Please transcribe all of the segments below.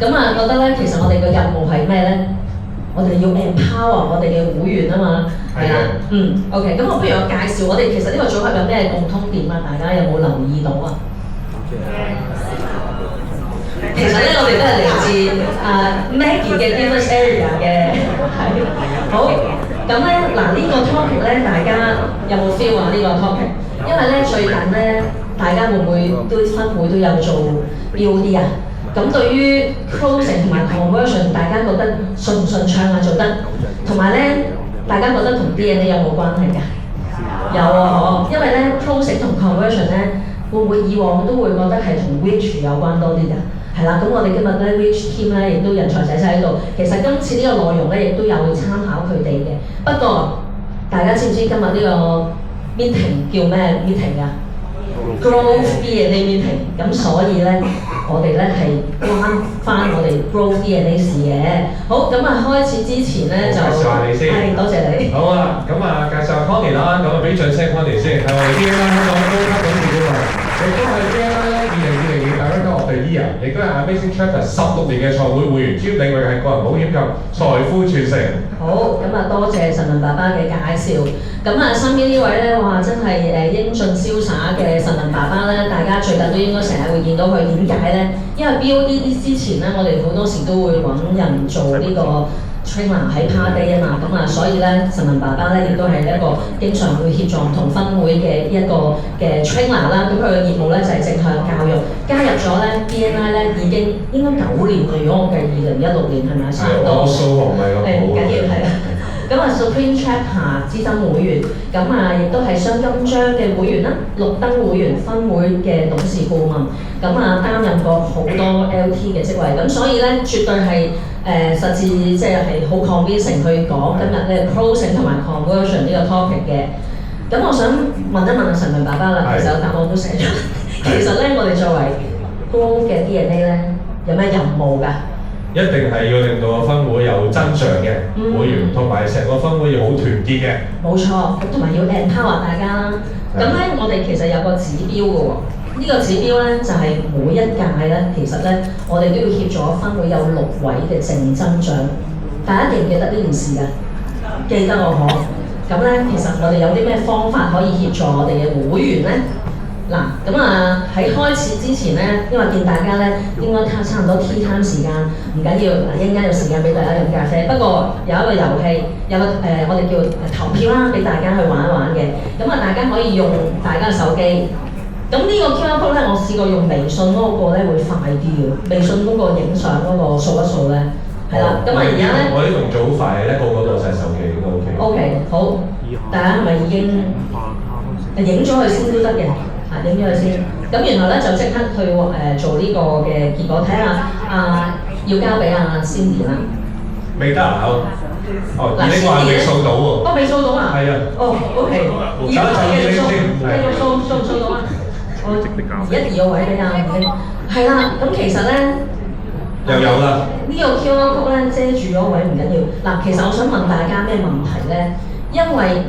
咁啊覺得咧，其實我哋嘅任務係咩咧？我哋要 empower 我哋嘅會員啊嘛，係啦，OK， 咁我不如我介紹我哋其實呢個組合有咩共通點啊？大家有冇留意到啊？其實咧，我哋都係嚟自Maggie 嘅 Givers Area 嘅，係好。咁咧嗱，呢個 topic 咧，大家有冇 feel 啊？呢個 topic， 因為咧最近咧，大家會唔會都分會都有做 BOD 啊？咁對於 closing 同埋 conversion， 大家覺得順唔順暢啊？做得，同埋咧，大家覺得同 DNA 有冇關係㗎？有啊，因為咧 closing 同 conversion 咧，會唔會以往都會覺得係同 reach 有關多啲㗎？係啦，咁我哋今日咧 reach team 咧亦都人才濟濟喺度。其實今次呢個內容咧亦都有參考佢哋嘅。不過大家知唔知今日呢個 meeting 叫咩 meeting 㗎？Growth DNA meeting。咁所以咧，我哋咧係關翻我哋 Growth DNA 事嘅。好，咁啊開始之前咧就介紹下你先。係，多謝你。好啊，咁啊介紹下 Connie 啦，咁啊俾掌聲 Connie 先，係我哋 DNA 香港高級董事顧問，亦都係 DNA 2020年 Director of the Year， 亦都係 Amazing Tracker 16年嘅財會會員，專業領域係個人保險及財富傳承。好，咁啊多謝神文爸爸嘅介紹。咁啊身邊呢位咧，哇真係英俊瀟灑嘅神文爸爸咧，大家最近都應該成日會見到佢。點解咧？因為 BOD 之前咧，我哋好多時都會揾人做呢個 trainer 喺 Party 啊嘛，咁啊所以咧神文爸爸咧亦都係一個經常會協助唔同分會嘅一個嘅 trainer 啦。咁佢嘅業務咧就係正向教育。加入咗咧 BNI 咧已經應該9年啦，如果我計2016年係咪差唔多？我數學唔係咁好。唔緊要係啊。咁啊 Supreme Chapter 資深會員，咁啊亦都係雙金章嘅會員啦，綠燈會員分會嘅董事顧問，咁啊擔任過好多 LT 嘅職位，咁所以咧絕對係實至即係好 convincing 去講今日咧 closing 同埋 conversion 呢個 topic 嘅。咁我想問一問阿陳文爸爸啦，其實我答案都寫咗。其實咧我哋作為 Growth 嘅 DNA 咧，有咩任務㗎？一定係要令到個分會有增長嘅會員，同埋成個分會要好團結嘅。冇錯，同埋要 empower 大家啦。咁咧，我哋其實有個指標嘅喎。呢個指標咧就係每一屆咧，其實咧我哋都要協助分會有6位嘅正增長。大家記唔記得呢件事㗎？記得我可。咁咧，其實我哋有啲咩方法可以協助我哋嘅會員咧？嗱，咁啊喺開始之前咧，因為見大家咧應該差唔多 tea time 時間，唔緊要，嗱一陣間有時間俾大家飲咖啡。不過有一個遊戲，有個我哋叫投票啦，俾大家去玩一玩嘅。咁啊，大家可以用大家嘅手機。咁呢個 QR code 咧，我試過用微信嗰個咧會快啲嘅，微信嗰個影相嗰個掃一掃咧，係啦。咁啊而家咧，我啲動作好快咧，個個都有晒手機都 OK。OK， 好，大家係咪已經影咗佢先都得嘅？影咗佢先，咁然後咧就即刻去做呢個嘅結果，睇下要交俾阿 Cindy 啦。未得啊？哦，你話未掃到喎？我未掃到啊？係啊。哦 ，OK。而家就要你先，繼續掃到啊！我移個位俾阿吳經。係啦，咁其實咧又有啦。呢個 QR code 咧遮住咗位唔緊要。嗱，其實我想問大家咩問題咧？因為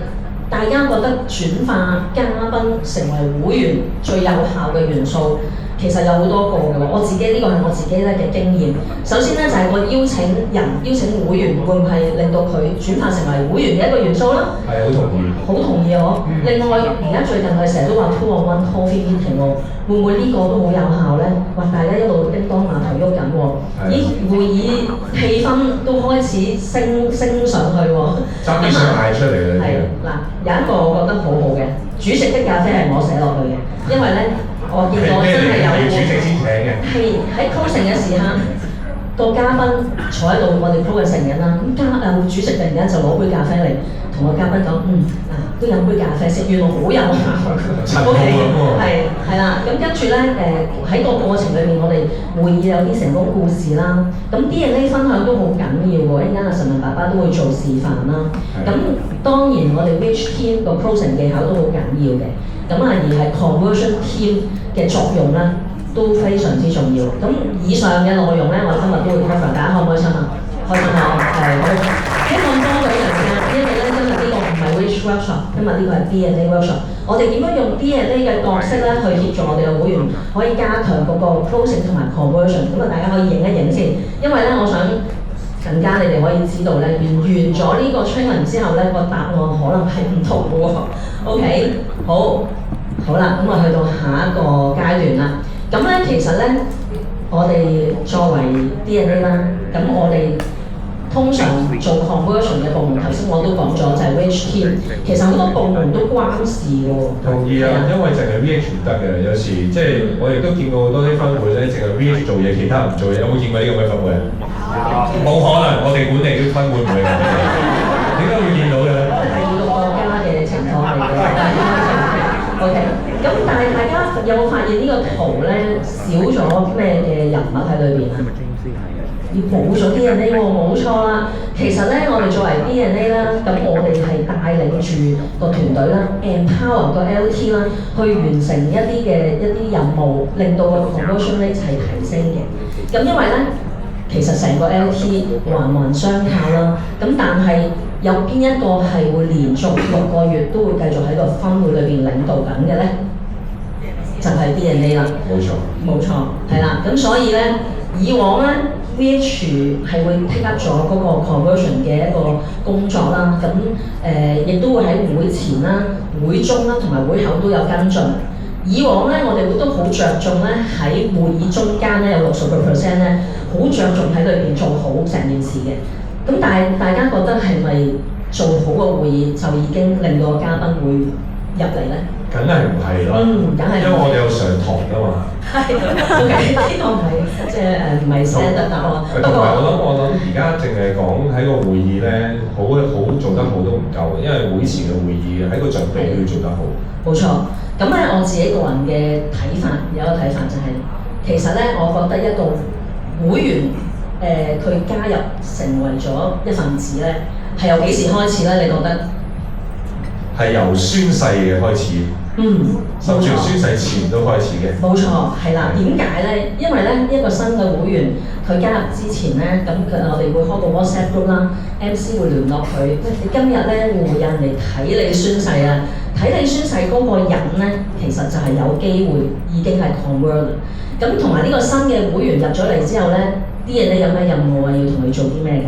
大家覺得轉化嘉賓成為會員最有效嘅元素，其實有好多個嘅喎。我自己呢個係我自己咧嘅經驗。首先咧就係我邀請會員，會唔會令到佢轉化成為會員嘅一個元素啦？係，好同意。好同意我。另外而家最近我哋成日都話 2-on-1 coffee meeting 喎，會唔會呢個都好有效咧？哇！大家一路叮當馬頭喐緊喎，咦會議氣氛都開始升上去喎。爭啲想嗌出嚟啦！係嗱，有一個我覺得好好嘅，主席的咖啡係我寫落去嘅，因為咧我見到真係有主席先請嘅。係喺 closing 嘅時刻，個嘉賓坐喺度，我哋 close 成日啦，咁主席突然間就攞杯咖啡嚟同個嘉賓講，都飲杯咖啡先，原來好有效。OK， 係啦，咁跟住咧喺個過程裏面，我哋會議有啲成功故事啦。咁 DNA 分享都好緊要喎，一陣間阿神文爸爸都會做示範啦。咁當然我哋 Reach Team 個 closing 技巧都好緊要嘅。咁而係 Conversion Team 嘅作用咧都非常之重要。咁以上嘅內容咧，我今日都會 cover， 大家開唔開心啊？開心啊！係好，希望多啲人㗎，因為咧今日呢個唔係 Reach Workshop，今今日呢個係 DNA workshop， 我哋點樣用 DNA 嘅角色咧去協助我哋嘅會員可以加強嗰個 closing 同埋 conversion， 咁啊大家可以影一影先，因為咧我想陣間你哋可以知道咧，完咗呢個 training 之後咧，個答案可能係唔同嘅喎。OK， 好啦，咁啊去到下一個階段啦。咁咧其實咧，我哋作為 DNA 啦，咁我哋通常做 conversion 嘅部門，頭先我都講咗就係 VH team， 其實好多部門都關事嘅喎。同意啊，因為淨係 VH 唔得嘅，有時即係我亦都見過好多啲分會咧，淨係 VH 做嘢，其他唔做嘢。有冇見過呢咁嘅分會啊？冇可能，我哋管理啲分會唔會咁嘅。點解會見到嘅咧？係第二個國家嘅情況嚟嘅。OK， 咁但係大家有冇發現呢個圖咧少咗咩嘅人物喺裏邊啊？冇咗 DNA 喎，冇錯啦。其實咧，我哋作為 DNA 啦，咁我哋係帶領住個團隊啦 ，empower 個 LT 啦，去完成一啲任務，令到個 conversion rate 係提升嘅。咁因為咧，其實成個 LT 環環相靠啦。咁但係有邊一個係會連續6個月都會繼續喺個分會裏邊領導緊嘅咧？就係 DNA 啦。冇錯，係啦。咁所以咧，以往咧。VH 係會 take up 咗嗰個 conversion 嘅一個工作啦，咁亦都會喺會前啦、會中啦同埋會後都有跟進。以往咧，我哋都好着重咧喺會議中間咧有60% 咧，好着重喺裏邊做好成件事嘅。咁但係大家覺得係咪做好個會議就已經令到個嘉賓會入嚟咧？梗係唔係啦，梗係，因為我哋有上堂㗎嘛。係，OK， 呢個唔係即係唔係 standard 答案。同埋我諗而家淨係講喺個會議咧，好做得好都唔夠，因為會前嘅會議喺個準備都要做得好。冇錯，咁咧我自己個人嘅睇法有一個睇法就係、其實咧我覺得一個會員佢加入成為咗一份子咧，係由幾時開始咧？你覺得？係由宣誓嘅開始。甚至宣誓前都開始嘅。冇錯，係啦。點解咧？因為咧一個新嘅會員佢加入之前咧，咁我哋會開個 WhatsApp group 啦 ，MC 會聯絡佢。你今日咧會唔會有人嚟睇你宣誓啊？睇你宣誓嗰個人咧，其實就係有機會已經係 convert。咁同埋呢個新嘅會員入咗嚟之後咧，啲嘢咧有咩任務啊？要同佢做啲咩㗎？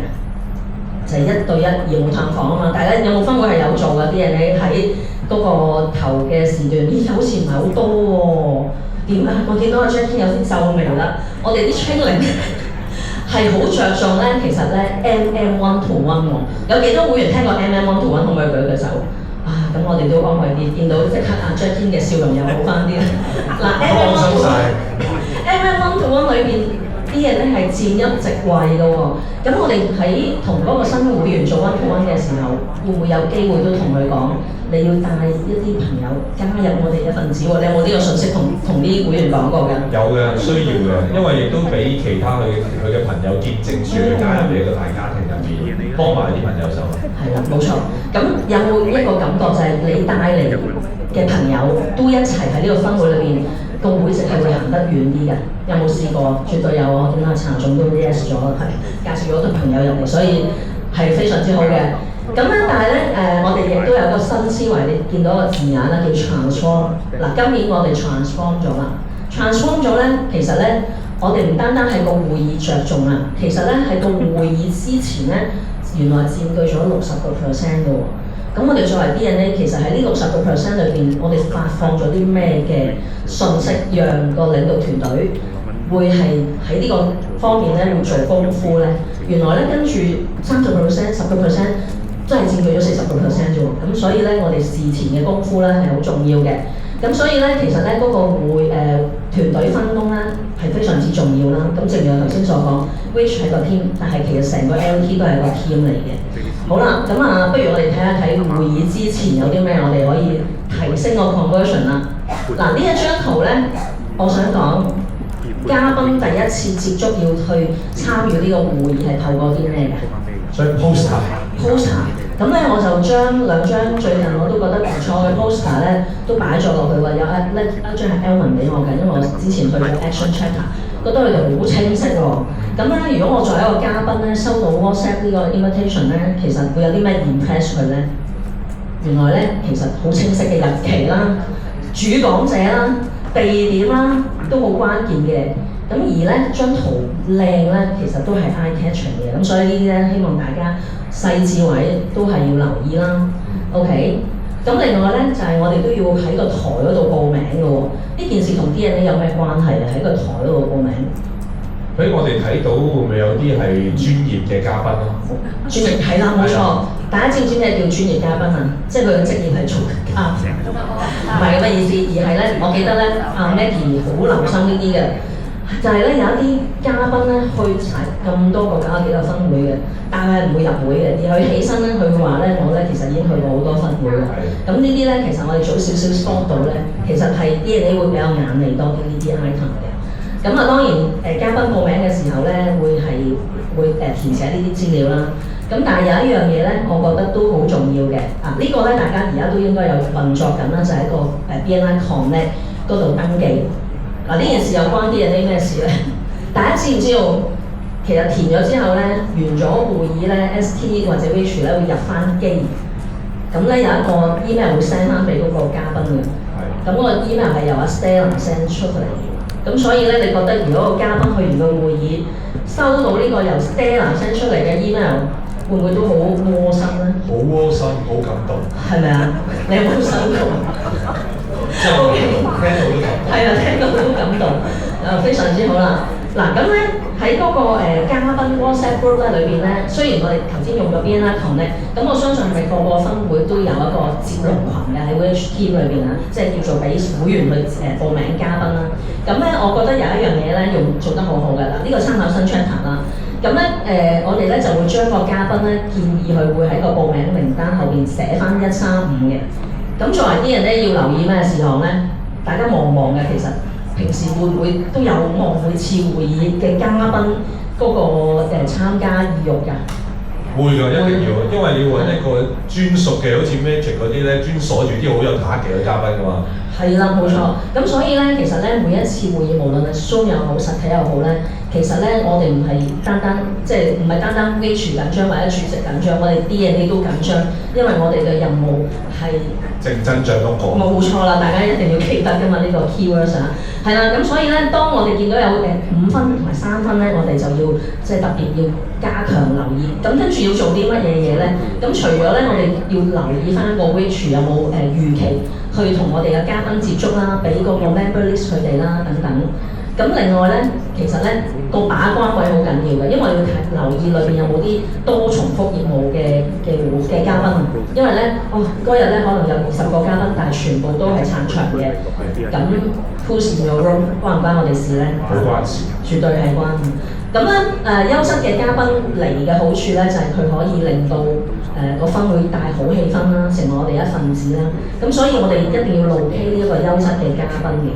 就係1對1業務探訪啊嘛。大家有冇分會係有做㗎？啲嘢你喺嗰個頭嘅時段，咦好似唔係好多喎？點啊？我見到阿 Jackie 有啲皺眉啦。我哋啲 training 係好着重咧，其實咧 MM1 to 1喎。有幾多會員聽過 MM1 to 1？可唔可以舉手？啊，咁我哋都安慰啲，見到即刻阿 Jackie 嘅笑容又好翻啲啦。嗱 MM1 to 1裏邊。啲嘢咧係佔一席位嘅喎，咁我哋喺同嗰個新會員做 one-to-one 嘅時候，會唔會有機會都同佢講，你要帶一啲朋友加入我哋一份子喎？你有冇呢個信息同啲會員講過㗎？有嘅，需要嘅，因為亦都俾其他佢嘅朋友見證住佢加入呢一個大家庭入面，幫埋啲朋友手。係啦，冇錯。咁有冇一個感覺就係你帶嚟嘅朋友都一齊喺呢個分會裏邊？個會籍係會行得遠啲嘅，有冇試過？絕對有，我見阿查總都 yes 咗，係介紹咗對朋友入嚟，所以係非常之好嘅。咁咧，但係咧我哋亦都有個新思維，你見到個字眼啦，叫 transform。嗱，今年我哋 transform 咗啦 ，transform 咗咧，其實咧，我哋唔單單係個會議着重啊，其實咧喺個會議之前咧，原來佔據咗60%嘅喎。咁我哋作為 DNA， 其實喺呢60%裏邊，我哋發放咗啲咩嘅信息，讓個領導團隊會係喺呢個方面咧會做功夫咧。原來咧跟住30%、10%都係佔據咗40%啫喎。咁所以咧，我哋事前嘅功夫咧係好重要嘅。咁所以咧，其實咧嗰個團隊分工咧係非常之重要啦。咁正如我頭先所講 ，which 係個 team， 但係其實成個 LT 都係個 team 嚟嘅。好啦，咁不如我哋睇一睇會議之前有啲咩我哋可以提升個 conversion 啦。嗱，呢一張圖咧，我想講嘉賓第一次接觸要去參與呢個會議係透過啲咩嘅？所以 poster。咁咧我就將2張最近我都覺得唔錯嘅 poster 咧都擺咗落去喎，有一張係 Elman 俾我嘅，因為我之前去咗 Action Chapter， 覺得佢哋好清晰喎。咁咧，如果我作為一個嘉賓咧，收到 WhatsApp 呢個 invitation 咧，其實會有啲咩 impress 佢咧？原來咧其實好清晰嘅日期啦、主講者啦、地點啦都好關鍵嘅。咁而咧張圖靚咧，其實都係 eye catching 嘅。咁所以呢啲咧，希望大家細緻位都係要留意啦。OK。咁另外咧就係、我哋都要喺個台嗰度報名嘅喎。呢件事同 DNA 有咩關係啊？喺個台嗰度報名。所以我哋睇到會唔會有啲係專業嘅嘉賓咯？專業係啦，冇錯。大家知唔知咩叫專業嘉賓啊？即係佢嘅職業係做嘉賓，唔係咁嘅意思，而係咧，我記得咧，阿 Maggie 好留心呢啲嘅，就係咧有一啲嘉賓咧去齊咁多個搞幾個分會嘅，但係唔會入會嘅，而佢起身咧，佢話咧我咧其實已經去過好多分會啦。咁呢啲咧其實我哋早少少 spot 到咧，其實係 DNA 會比較眼利多啲呢啲 item 嘅。咁啊當然嘉賓報名嘅時候咧會填寫呢啲資料啦。咁但係有一樣嘢咧，我覺得都好重要嘅。呢個咧大家而家都應該有運作緊啦，就喺個BNI Connect 嗰度登記。呢件事有關啲咩事咧？大家知唔知道？其實填咗之後咧，完咗會議咧 ，ST 或者 Rich 咧會入翻機。咁咧有一個 email 會 send 翻俾嗰個嘉賓嘅。咁嗰個 email 係由阿 Stella send 出嚟。咁所以咧，你覺得如果個嘉賓去完個會議，收到呢個由 Stella send 出嚟嘅 email， 會唔會都好窩心咧？好窩心，好感動。係咪啊？你有冇收到？真係聽到都感動。係啊，聽到都感動。非常之好啦。嗱，咁咧喺嗰個嘉賓 WhatsApp group 咧裏邊咧，雖然我哋頭先用咗 BNI Connect，咁我相信係個個分會都有一個接龍群嘅喺 Village Team 裏邊啊，即係叫做俾會員去報名嘉賓啦。咁咧，我覺得有一樣嘢咧做得好好嘅啦，呢個參考新 chapter 啦。咁咧我哋咧就會將個嘉賓咧建議佢會喺個報名名單後邊寫翻135嘅。咁作為啲人咧要留意咩事項咧？大家望望嘅其實。平時會唔會都有望每次會議嘅嘉賓嗰個參加意欲㗎？會㗎，一定要，因為你要揾一個專屬嘅，好似 Magic 嗰啲咧，專鎖住啲好有打擊嘅嘉賓㗎嘛。係啦，冇錯。咁所以咧，其實咧每一次會議，無論係 Zoom 又好，實體又好咧，其實咧我哋唔係單單即係唔係單單 Rich 緊張或者主席緊張，我哋 DNA 都緊張，因為我哋嘅任務係正真像嗰個。冇錯啦，大家一定要記得㗎嘛，呢個 keywords 啊。係啦，咁所以咧，當我哋見到有5分同埋3分咧，我哋就要即係特別要加強留意。咁跟住要做啲乜嘢嘢咧？咁除咗咧，我哋要留意翻個 Rich 有冇預期去同我哋嘅嘉賓接觸啦，俾嗰個 member list 佢哋啦等等。咁另外咧，其實咧個把關位好緊要嘅，因為要留意裏邊有冇啲多重複業務嘅嘉賓。因為咧，嗰日咧可能有20個嘉賓，但係全部都係撐場嘅。咁 Who's in your room 關唔關我哋事咧？好關事。絕對係關。咁咧優質嘅嘉賓嚟嘅好處咧，就係佢可以令到個分會帶好氣氛啦，成為我哋一份子啦。咁所以我哋一定要locate呢一個優質嘅嘉賓嘅。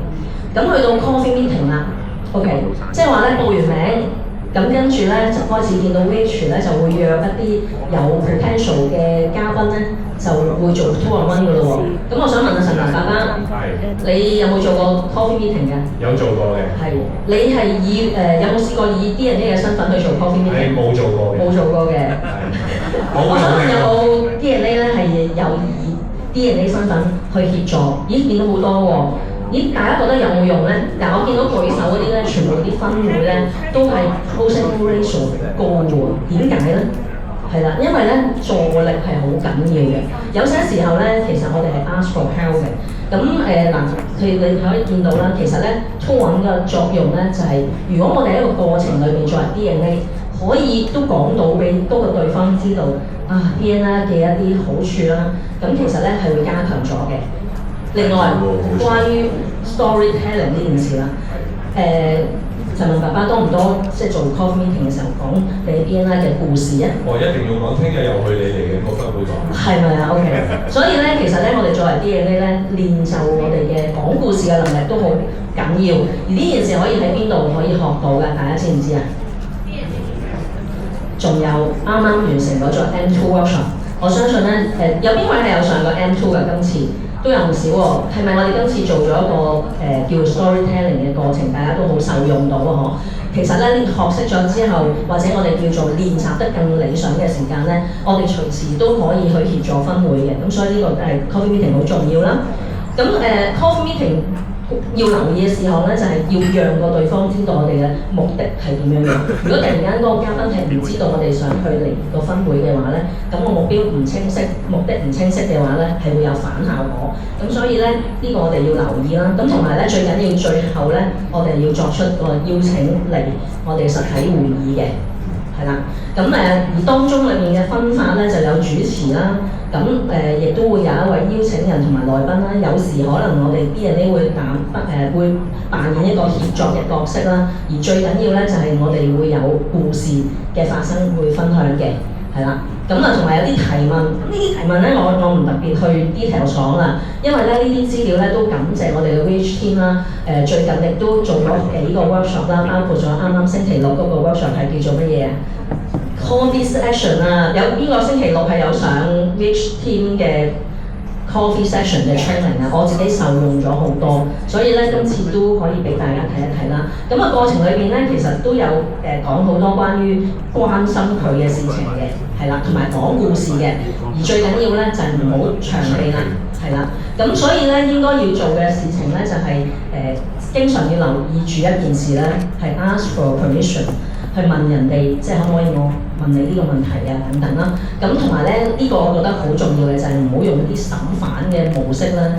咁去到 coffee meeting 啦 ，OK， 即係話咧報完名，咁跟住咧就開始見到 Rich 咧就會約一啲有 potential 嘅嘉賓咧，就會做 2-on-1 嘅咯喎。咁我想問下陳南爸爸，你有冇做過 coffee meeting 嘅？有做過嘅。係。你係以有冇試過以 DNA 嘅身份去做 coffee meeting？ 冇做過嘅。冇做過嘅。我想問有冇 DNA 咧係有以 DNA 身份去協助？咦，見到好多喎。咦，大家覺得有冇用咧？但我見到舉手嗰啲咧，全部啲分會咧都係 closing ratio 高喎。點解咧？係啦，因為咧助力係好緊要嘅。有些時候咧，其實我哋係 ask for help 嘅。咁你可以見到啦，其實咧拖穩嘅作用咧就係、如果我哋喺一個過程裏邊作為 DNA， 可以都講到俾多個對方知道DNA 嘅一啲好處啦。咁其實咧係會加強咗嘅。另外，關於 storytelling 呢件事啦，陳文爸爸多唔多即係做 coffee meeting 嘅時候講你 BNI 嘅故事啊？我一定要講，聽日又去你哋嘅個分會講。係咪啊 ？OK， 所以咧，其實咧，我哋作為 DNA 咧，練就我哋嘅講故事嘅能力都好緊要。而呢件事可以喺邊度可以學到嘅？大家知唔知啊？仲有啱啱完成嗰個 M2 workshop， 我相信咧有邊位係有上過 M2 嘅今次？都有唔少喎，係咪我哋今次做咗一個叫 storytelling 嘅過程，大家都好受用到啊？嗬，其實咧學識咗之後，或者我哋叫做練習得更理想嘅時間咧，我哋隨時都可以去協助分會嘅。咁所以呢個coffee meeting 好重要啦。咁coffee meeting 要留意嘅事項咧，就係、要讓個對方知道我哋嘅目的係點樣樣。如果突然間嗰個嘉賓係唔知道我哋想去嚟個分會嘅話咧，咁個目標唔清晰，目的唔清晰嘅話咧，係會有反效果。咁所以咧，呢個我哋要留意啦。咁同埋咧，最緊要最後咧，我哋要作出個邀請嚟我哋實體會議嘅。係啦，咁而當中裏面嘅分法咧就有主持啦，咁亦都會有一位邀請人同埋來賓啦。有時可能我哋 D&A 會會扮演一個協作嘅角色啦，而最緊要咧就係我哋會有故事嘅發生會分享嘅，係啦。咁啊，同埋有啲提問，呢啲提問咧，我唔特別去 detail 講啦，因為咧呢啲資料咧都感謝我哋嘅 Reach Team 啦。最近亦都做咗幾個 workshop 啦，包括咗啱啱星期六嗰個 workshop 係叫做乜嘢啊 ？Coffee Session 啊，有邊個星期六係有上 Reach Team 嘅 Coffee Session 嘅 training 啊？我自己受用咗好多，所以咧今次都可以俾大家睇一睇啦。咁過程裏邊咧，其實都有講好多關於關心佢嘅事情嘅。係啦，同埋講故事嘅，而最緊要咧就係唔好長氣啦，係啦。咁所以咧應該要做嘅事情咧就係、經常要留意住一件事咧，係 ask for permission， 去問人哋即係可唔可以我問你呢個問題啊等等啦。咁同埋咧呢個我覺得好重要嘅就係唔好用啲審犯嘅模式咧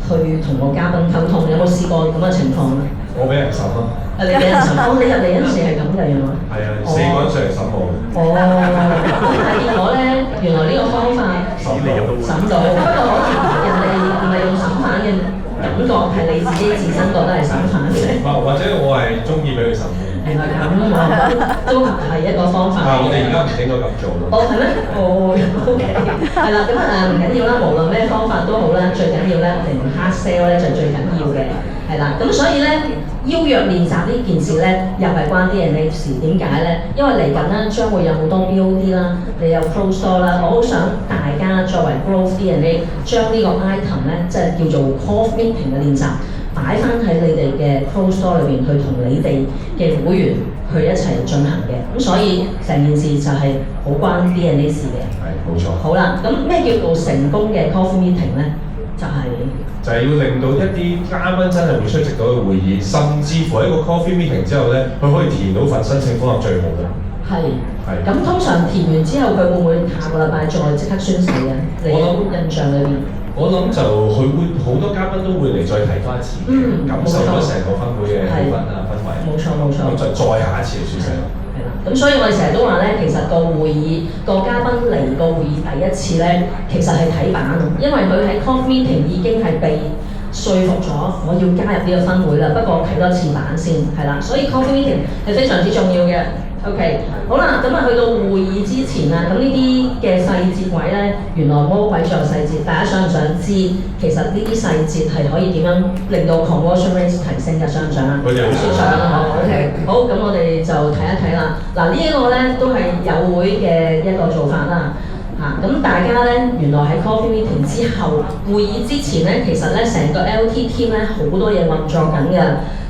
去同個嘉賓溝通。有冇試過咁嘅情況咧？我俾人審咯。你俾人審？你入嚟嗰陣時係咁嘅樣啊？係啊，4個人上嚟審我。但係結果咧，原來呢個方法審到，不過可能人哋唔係用審犯嘅感覺，係你自己自身覺得係審犯嘅。或者我係中意俾佢審。原來咁都係一個方法。我哋而家唔應該咁做咯。係咩？OK， 係啦，咁唔緊要啦，無論咩方法都好啦，最緊要咧，我哋唔 hard sell 咧就最緊要嘅，係啦。咁所以咧。邀約練習呢件事咧，又係關 D&A 事。點解咧？因為嚟緊咧將會有好多 BOD 啦，你有 close door 啦。我好想大家作為 growth D&A， 將呢個 item 咧，即係叫做 coffee meeting 嘅練習，擺翻喺你哋嘅 close door 裏邊去同你哋嘅會員去一齊進行嘅。咁所以成件事就係好關 D&A 事嘅。係，冇錯。好啦，咁咩叫做成功嘅 coffee meeting 咧？就係要令到一啲嘉賓真係會出席到嘅會議，甚至乎喺個 coffee meeting 之後咧，佢可以填到份申請方案最好嘅。係。咁通常填完之後，佢會唔會下個禮拜再即刻宣誓嘅？你印象裏邊？我諗就佢會好多嘉賓都會嚟再睇翻一次，感受咗成個分會嘅氣氛啊氛圍。冇錯。咁就再下一次宣誓。咁所以我哋成日都話咧，其實個會議個嘉賓嚟個會議第一次咧，其實係睇版，因為佢喺 coffee meeting 已經係被說服咗，我要加入呢個分會啦。不過睇多次版先，係啦。所以 coffee meeting 係非常之重要嘅。OK， 好啦，咁去到會議之前啊，咁呢啲嘅細節位咧，原來魔鬼在細節。大家想唔想知其實呢啲細節係可以點樣令到 conversion rate 提升嘅？想唔想啊？想。OK， 好，咁我哋就睇一睇啦。嗱，呢一個咧都係有會嘅一個做法啦。咁大家咧原來喺 coffee meeting 之後，會議之前咧，其實咧成個 LT team 咧好多嘢運作緊嘅。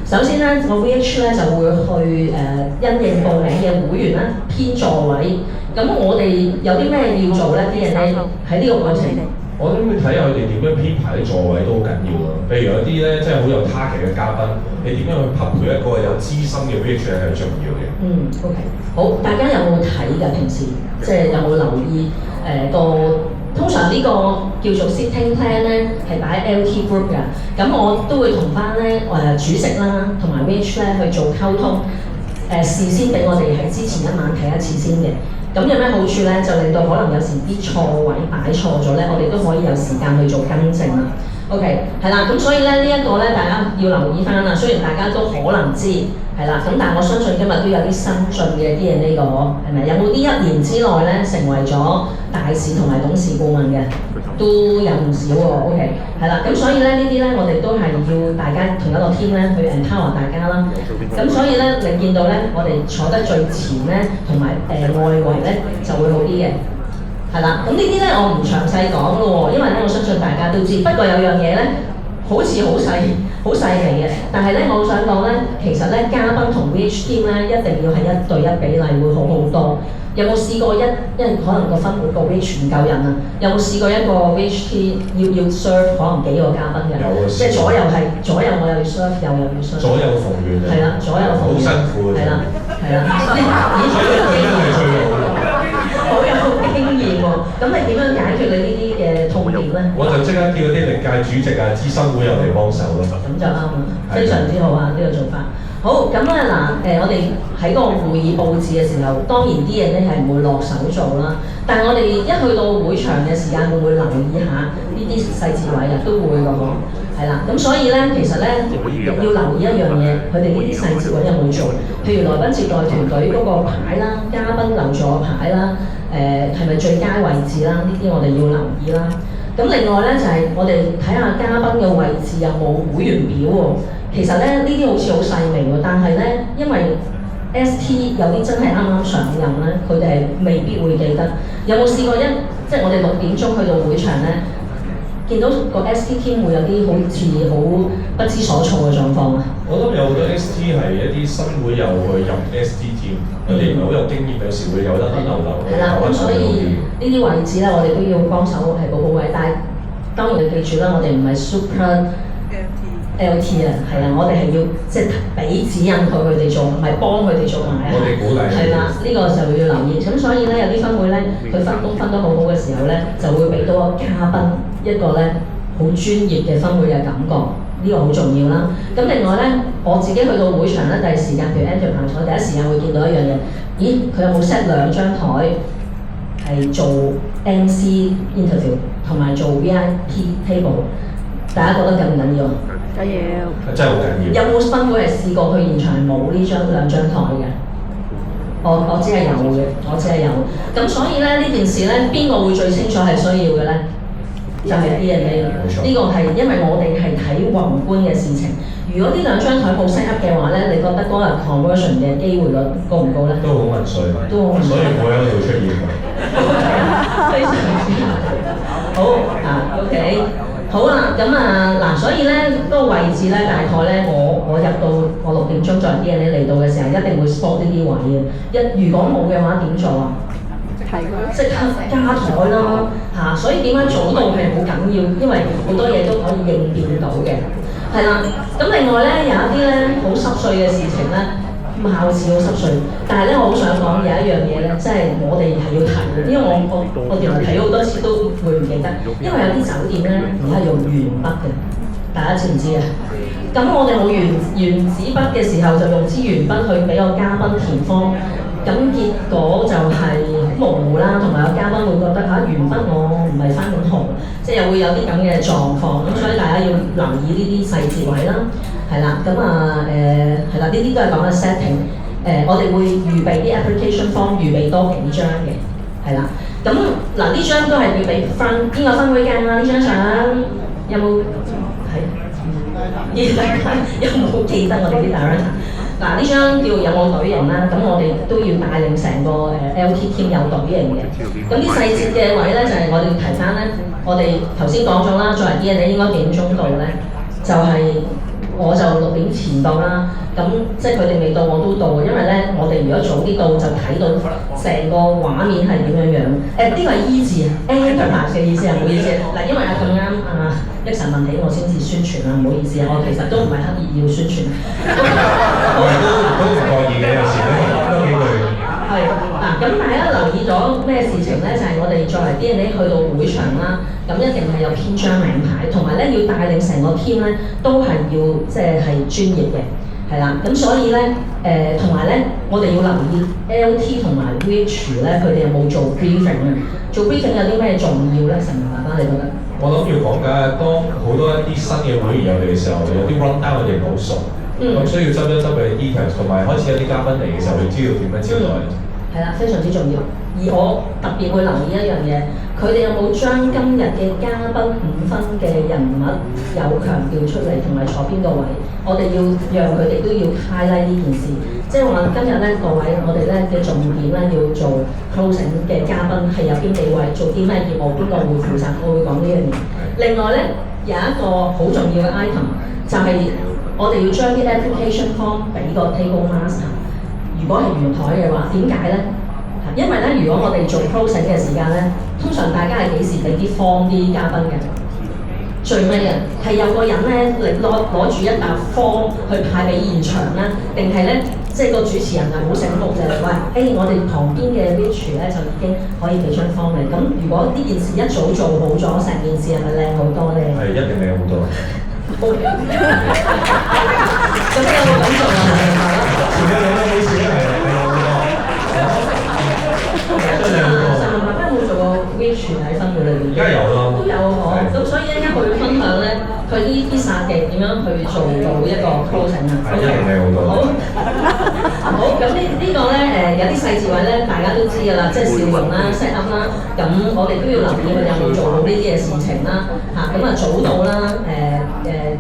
首先咧，個 VH 咧就會去因應報名嘅會員咧編座位。咁我哋有啲咩要做咧？啲人咧喺呢個過程，我諗你睇下佢哋點樣編排啲座位都好緊要咯。譬如有啲咧，即係好有 target 嘅嘉賓，你點樣去匹配一個有資深嘅 VH 係好重要嘅。OK， 好，大家有冇睇㗎？平時即係有冇留意通常呢個叫做 sitting plan 咧係擺喺 LT group 㗎，咁我都會同翻咧主席啦同埋 VH 咧去做溝通，事先俾我哋喺之前一晚睇一次先嘅。咁有咩好處咧？就令到可能有時啲錯位擺錯咗咧，我哋都可以有時間去做更正啦。OK， 係啦，咁所以咧呢一個咧大家要留意翻啦。雖然大家都可能知係啦，咁但係我相信今日都有啲新進嘅 D&A 個，係咪？有冇啲1年之內咧成為咗大使同埋董事顧問嘅？都有唔少喎。OK， 係啦，咁所以咧呢啲咧我哋都係要大家同一個 team 咧去 empower 大家啦。咁所以咧你見到咧我哋坐得最前咧，同埋外圍咧就會好啲嘅。係啦，咁呢啲咧我唔詳細講咯喎，因為咧我相信大家都知。不過有樣嘢咧，好似好細，好細微嘅。但係咧，我想講咧，其實咧嘉賓同 VH team 咧一定要係1對1比例會好好多。有冇試過因為可能個分每個 VH 唔夠人啊？有冇試過一個 VH team 要 serve 可能幾個嘉賓嘅？有即係左右我又要 serve，右又要 serve。左右逢源啊！係啦，左右逢源。好辛苦嘅。係啦，係啦。所以佢真係最好有經驗喎。咁你點樣解決你呢啲嘅痛點咧？我就即刻叫啲歷屆主席啊、資深會友嚟幫手咯。咁就啱啦，非常之好啊！呢個做法。好，咁啊嗱，我哋喺個會議佈置嘅時候，當然啲嘢咧係唔會落手做啦。但係我哋一去到會場嘅時間，會唔會留意下呢啲細節位啊？都會㗎喎，係啦。咁所以咧，其實咧要留意一樣嘢，佢哋呢啲細節位有冇做？譬如來賓接待團隊嗰個牌啦，嘉賓留座牌啦，係咪最佳位置啦？呢啲我哋要留意啦。咁另外咧就係我哋睇下嘉賓嘅位置有冇會員表喎。其實咧呢啲好似好細微喎，但係咧因為 ST 有啲真係啱啱上任咧，佢哋係未必會記得。有冇試過即係我哋6點鐘去到會場咧，見到個 ST team 會有啲好似好不知所措嘅狀況啊？我諗有好多 ST 係一啲新會友去入 ST team，佢哋唔係好有經驗，有時會有得甩漏。係啦，咁所以呢啲位置咧，我哋都要幫手係補位。但係當然你記住啦，我哋唔係 super LT 啊，係啊，我哋係要即係俾指引佢哋做，唔係幫佢哋做埋啊。我哋鼓勵。係啦，呢個就要留意。咁所以咧，有啲分會咧，佢分工分得好好嘅時候咧，就會俾到個嘉賓一個咧好專業嘅分會嘅感覺，呢個好重要啦。咁另外咧，我自己去到會場咧，第一時間譬如 enter 我第一時間會見到一樣嘢，咦，佢有冇 set 2張台係做 MC interview 同埋做 VIP table？ 大家覺得緊唔緊要？緊要，真係好緊要。有冇分會係試過去現場冇呢2張台嘅？我只係有嘅，我只係有。咁所以咧呢件事咧，邊個會最清楚係需要嘅咧？就係 DNA。呢個係因為我哋係睇宏觀嘅事情。如果呢2張台冇 set up 嘅話咧，你覺得嗰日 conversion 嘅機會率高唔高咧？都好民粹，都好民粹。所以我喺度出現。非常之好啊 ，OK。好啦，咁嗱，所以咧嗰個位置咧，大概咧，我入到我6點鐘作為 DNA 嚟到嘅時候，一定會 spot 呢啲位嘅。如果冇嘅話，點做啊？即刻加台啦嚇！所以點解早到係好緊要？因為好多嘢都可以應變到嘅，係啦。咁另外咧有一啲咧好濕碎嘅事情咧。貌似好濕碎，但係咧，我好想講有一樣嘢咧，即係我哋係要提嘅，因為我原來睇好多次都會唔記得，因為有啲酒店咧而家用鉛筆嘅，大家知唔知啊？咁我哋冇原子筆嘅時候，就用支鉛筆去俾個嘉賓填方，咁結果就係模糊啦，同埋個嘉賓會覺得鉛筆我唔係翻本紅，即係又會有啲咁嘅狀況，咁所以大家要留意呢啲細節位啦。係啦，咁係啦，呢啲都係講緊 setting。我哋會預備啲 application form，預備多幾張嘅，係啦。咁嗱，呢張都係要俾分邊個分會㗎？呢張相有冇係？有冇記得我哋啲 director？嗱，呢張叫有冇隊形啦，咁我哋都要帶領成個LT team 有隊形嘅。咁啲細節嘅位咧，就係我哋提翻咧，我哋頭先講咗啦，作為 DNA 應該幾點鐘到咧？就係我就6點前到啦，咁即係佢哋未到我都到嘅，因為咧我哋如果早啲到就睇到成個畫面係點樣樣。呢個係 E 字，enterprise 嘅意思係唔好意思。嗱，因為咁啱一晨問起我先至宣傳啦，唔好意思啊，我其實都唔係刻意要宣傳。都唔覺意嘅，有時都幾句。係嗱，咁大家留意咗咩事情咧？就係、是、我哋作為 DNA 去到會場啦，咁一定係有編章名牌，同埋咧要帶領成個 team 咧都係要即係專業嘅，係啦。咁所以咧同埋咧，我哋要留意 LT 同埋 VH 咧，佢哋有冇做 briefing 啊？做 briefing 有啲咩重要咧？陳爸爸，你覺得？我諗要講㗎，當好多一啲新嘅會員入嚟嘅時候，有啲 run down 我哋唔好熟。咁需要執一執佢嘅 details，同埋開始有啲嘉賓嚟嘅時候，你知道點樣招待。係係啦，非常之重要。而我特別會留意一樣嘢，佢哋有冇將今日嘅嘉賓5分嘅人物有強調出嚟，同埋坐邊個位？我哋要讓佢哋都要 highlight 呢件事，即係話今日咧各位，我哋咧嘅重點咧要做 closing 嘅嘉賓係有邊幾位，做啲咩業務，邊個會負責，我會講呢樣嘢。另外咧有一個好重要嘅 item 就係我哋要將啲 application form 俾個 table master。如果係圓台嘅話，點解咧？因為咧，如果我哋做 closing 嘅時間咧，通常大家係幾時俾啲 form 啲嘉賓嘅？最尾啊，係有個人咧攞住一沓 form 去派俾現場啦，定係咧即係個主持人啊好醒目就係話，我哋旁邊嘅 Rich 咧就已經可以俾張 form 你。咁如果呢件事一早做好咗，成件事係咪靚好多咧？係一定靚好多。咁你有冇咁做啊？前兩日都好少係靚好多。真係好多。實問爸爸有冇做過 Rich 喺生活裏邊？而家有咯。都有嗬。咁所以一陣間佢會分享咧，佢呢啲殺技點樣去做到一個 closing 啊？係一定靚好多。好，咁呢個咧有啲細節位咧，大家都知㗎啦，即係笑容啦、set up 啦，咁我哋都要留意佢有冇做到呢啲嘅事情啦，咁啊早到啦，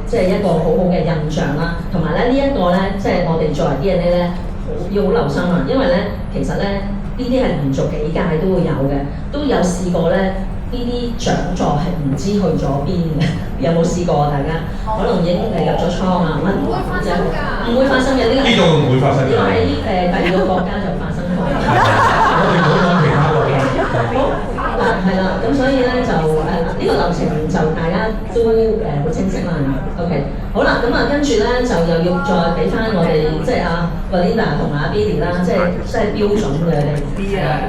即係一個好好嘅印象啦，同埋咧呢一個咧，即係我哋作為 DNA 咧，要好留心啊，因為咧其實咧呢啲係連續幾屆都會有嘅，都有試過咧。呢啲獎座係唔知去咗邊嘅，有冇試過啊？大家可能已經入咗倉啊，唔會發生㗎，唔會發生嘅呢個。呢度唔會發生嘅。呢個喺第二個國家就發生過。我哋唔好講其他國家。好嗱，係啦，咁所以咧就呢個流程就大家都好清晰啦。OK， 好啦，咁啊跟住咧就又要再俾翻我哋即係阿 Belinda 同埋阿 Billy 啦，即係標準嘅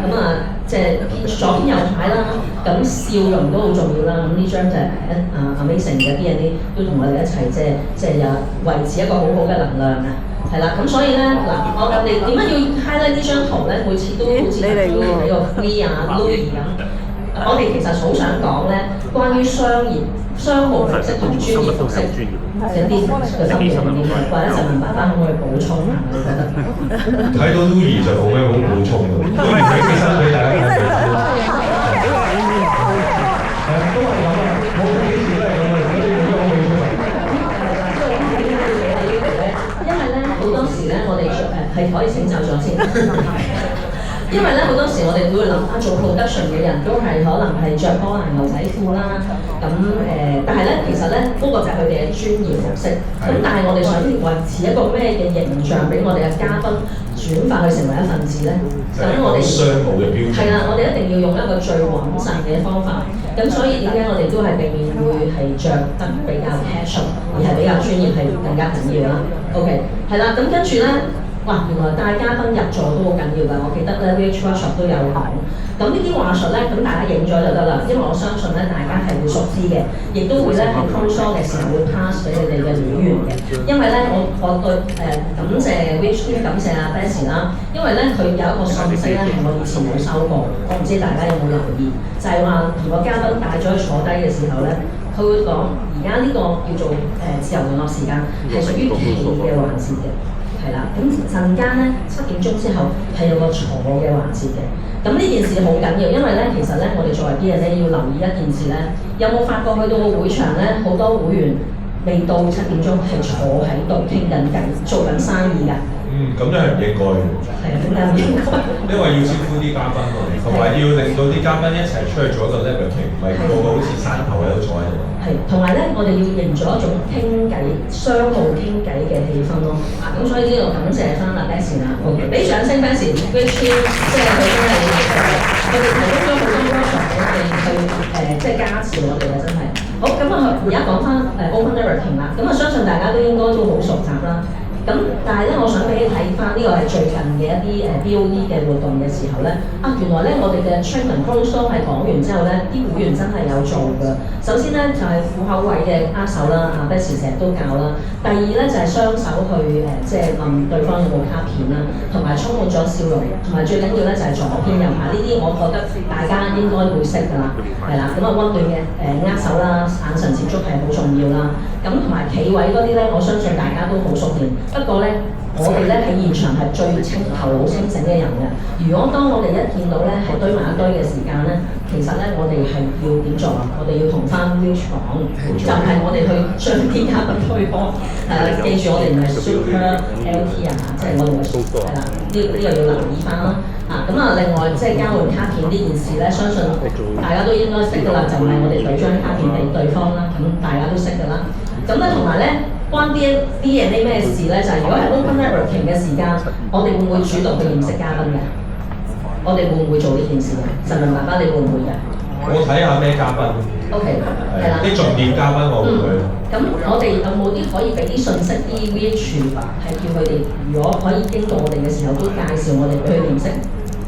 咁啊。即係左邊右排啦，咁笑容都好重要啦。咁呢張就係Amazing 嘅 DNA 都同我哋一齊即係有維持一個好好嘅能量啊。係啦，咁所以咧嗱，我哋點解要 highlight 呢張圖咧？每次都好似俾個 Free 啊 Louis 咁。我哋其實好想講咧，關於商務服飾同專業服飾嘅啲嘅分別係點樣，或者實問爸爸可唔可以補充下？你覺得？睇到 Louis 就冇咩好補充嘅，Louis 睇起身俾大家睇到。都係咁啊！我幾時都係咁啊！因為咧好多時咧，我哋係可以請就咗先。因為咧好多時我哋會諗做 production 嘅人都係可能係着波蘭牛仔褲啦，咁但係咧其實咧嗰個就係佢哋嘅專業服飾，咁但係我哋想維持一個咩嘅形象俾我哋嘅嘉賓轉化佢成為一份子咧，咁我哋商務嘅標準係啦，我哋一定要用一個最穩陣嘅方法，咁所以點解我哋都係避免會係着得比較 casual， 而係比較專業係更加緊要啦。OK， 係啦，咁跟住咧。哇！原來帶嘉賓入座都好緊要㗎，我記得咧 Rich Workshop 都有講。咁呢啲話術咧，咁大家影咗就得啦，因為我相信咧大家係會熟知嘅，亦都會咧喺 close show 嘅時候會 pass 俾你哋嘅會員嘅。因為咧我對感謝 Rich 感謝阿 Bessie 啦，因為咧佢有一個信息咧係我以前冇收過，我唔知大家有冇留意，就係話同個嘉賓帶咗去坐低嘅時候咧，佢會講而家呢個叫做自由聯絡時間係屬於企嘅環節嘅。係啦，咁陣間咧7點鐘之後係有個坐嘅環節嘅。咁呢件事好緊要，因為咧其實咧我哋作為 DNA 要留意一件事咧，有冇發覺去到個會場咧，好多會員未到7點鐘係坐喺度傾緊偈，做緊生意㗎。咁真係唔應該嘅。係啊，點解唔應該？因為要招呼啲嘉賓喎，同埋要令到啲嘉賓一齊出去做一個 networking，唔係個個好似散頭喺度坐喺度。係，同埋咧，我哋要營造一種傾偈、商務傾偈嘅氣氛咯。咁所以呢度感謝翻阿 Bessie 啦，俾掌聲 Bessie， Rich 即係佢真係佢哋提供咗好多 workshop 俾我哋去即係加持我哋啊，真係。好，咁啊，而家講翻open networking 啦，咁啊相信大家都應該都好熟習啦。咁但係咧，我想俾你睇翻呢個係最近嘅一啲BOD 嘅活動嘅時候咧，原來咧我哋嘅 training close show 係講完之後咧，啲會員真係有做㗎。首先咧就係虎口位嘅握手啦，阿 Bessie 成日都教啦。第二咧就係雙手去即係問對方有冇卡片啦，同埋充滿咗笑容，同埋最緊要咧就係左邊右下呢啲，我覺得大家應該會識㗎啦，係啦。咁啊溫暖嘅握手啦，眼神接觸係好重要啦。咁同埋企位嗰啲咧，我相信大家都好熟練。不過咧，我哋咧喺現場係最頭腦清醒嘅人嘅。如果當我哋一見到咧係堆埋一堆嘅時間咧，其實咧我哋係要點做啊？我哋要同翻 Rich 講，就係我哋去將啲嘉賓推開。記住我哋唔係 Super LT 啊，即係我哋係啦，呢個要留意翻咯。咁另外即係交換卡片呢件事咧，相信大家都應該識㗎啦，就唔係我哋舉張卡片俾對方啦，咁大家都識㗎啦。咁咧同埋咧，關 DNA 咩事咧？就係、如果係 open networking 嘅時間，我哋會唔會主動去認識嘉賓嘅？我哋會唔會做呢件事嘅？神明爸爸，你會唔會嘅？我睇下咩嘉賓。OK，係啦。啲重點嘉賓我會去。咁我哋有冇啲可以俾啲信息啲 VH 係叫佢哋，如果可以經過我哋嘅時候，都介紹我哋俾佢認識？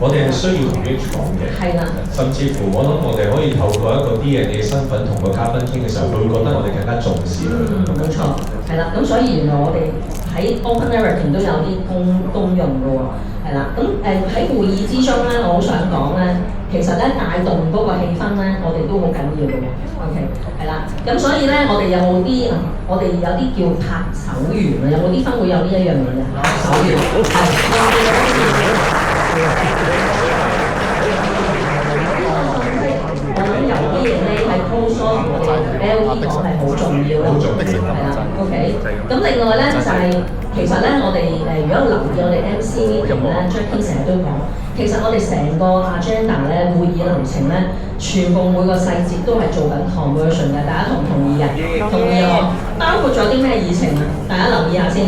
我哋係需要同 H 講嘅，係啦。甚至乎我諗我哋可以透過一個 DNA 嘅身份同個嘉賓傾嘅時候，佢會覺得我哋更加重視佢。冇錯，係啦。咁所以原來我哋喺 Open Networking 都有啲功用嘅喎，係啦。咁喺會議之中咧，我好想講咧，其實咧帶動嗰個氣氛咧，我哋都好緊要嘅喎。OK，係啦。咁所以咧，我哋有冇啲我哋有啲叫拍手員啊？有冇啲分會有呢一樣嘢嘅？拍手員係。我諗有啲嘢咧係 post 我哋 LT 講係好重要咯，係啦 ，OK。咁另外咧就係、其實咧我哋如果留意我哋 MC meeting 咧 ，Jackie 成日都講，其實我哋成個 agenda 咧會議流程咧，全部每個細節都係做緊 conversion 嘅，大家同唔同意嘅？同意喎。包括咗啲咩議程啊？大家留意下先。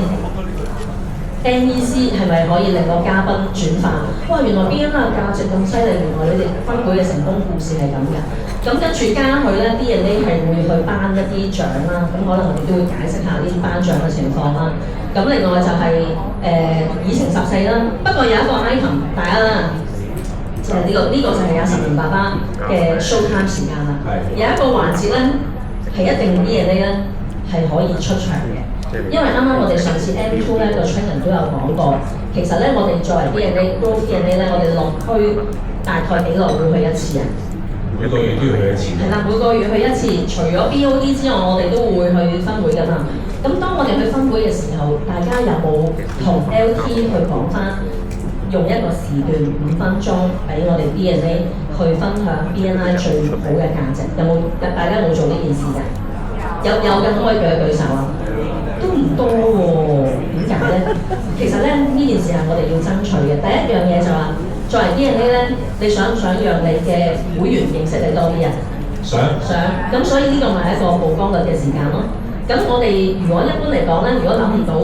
NEC 係咪可以令個嘉賓轉化？哇！原來 BNI 嘅價值咁犀利，原來你哋分會嘅成功故事係咁嘅。咁跟住加佢咧，DNA 係會去頒一啲獎啦。咁可能我哋都會解釋下呢啲頒獎嘅情況啦。咁另外就係、議程14啦。不過有一個 item 大家啦，就係呢個就係阿神明爸爸嘅 showtime 時間啦。有一個環節咧係一定 DNA 咧係可以出場嘅。因為啱啱我哋上次 M2 咧個 training 都有講過，其實咧我哋作為 DNA、growth DNA 咧，我哋落區大概幾耐會去一次啊？每個月都要去一次。係啦，每個月去一次。除咗 BOD 之外，我哋都會去分會㗎嘛。咁當我哋去分會嘅時候，大家有冇同 LT 去講翻，用一個時段5分鐘俾我哋 DNA 去分享 BNI 最好嘅價值？有冇？大家有冇做呢件事㗎？有嘅，可唔可以舉一舉手啊？都唔多喎，點解咧？其實咧呢件事係我哋要爭取嘅。第一樣嘢就話，作為 DNA 咧，你想唔想讓你嘅會員認識你多啲啊？想。咁所以呢個咪係一個曝光率嘅時間咯。咁我哋如果一般嚟講咧，如果諗唔到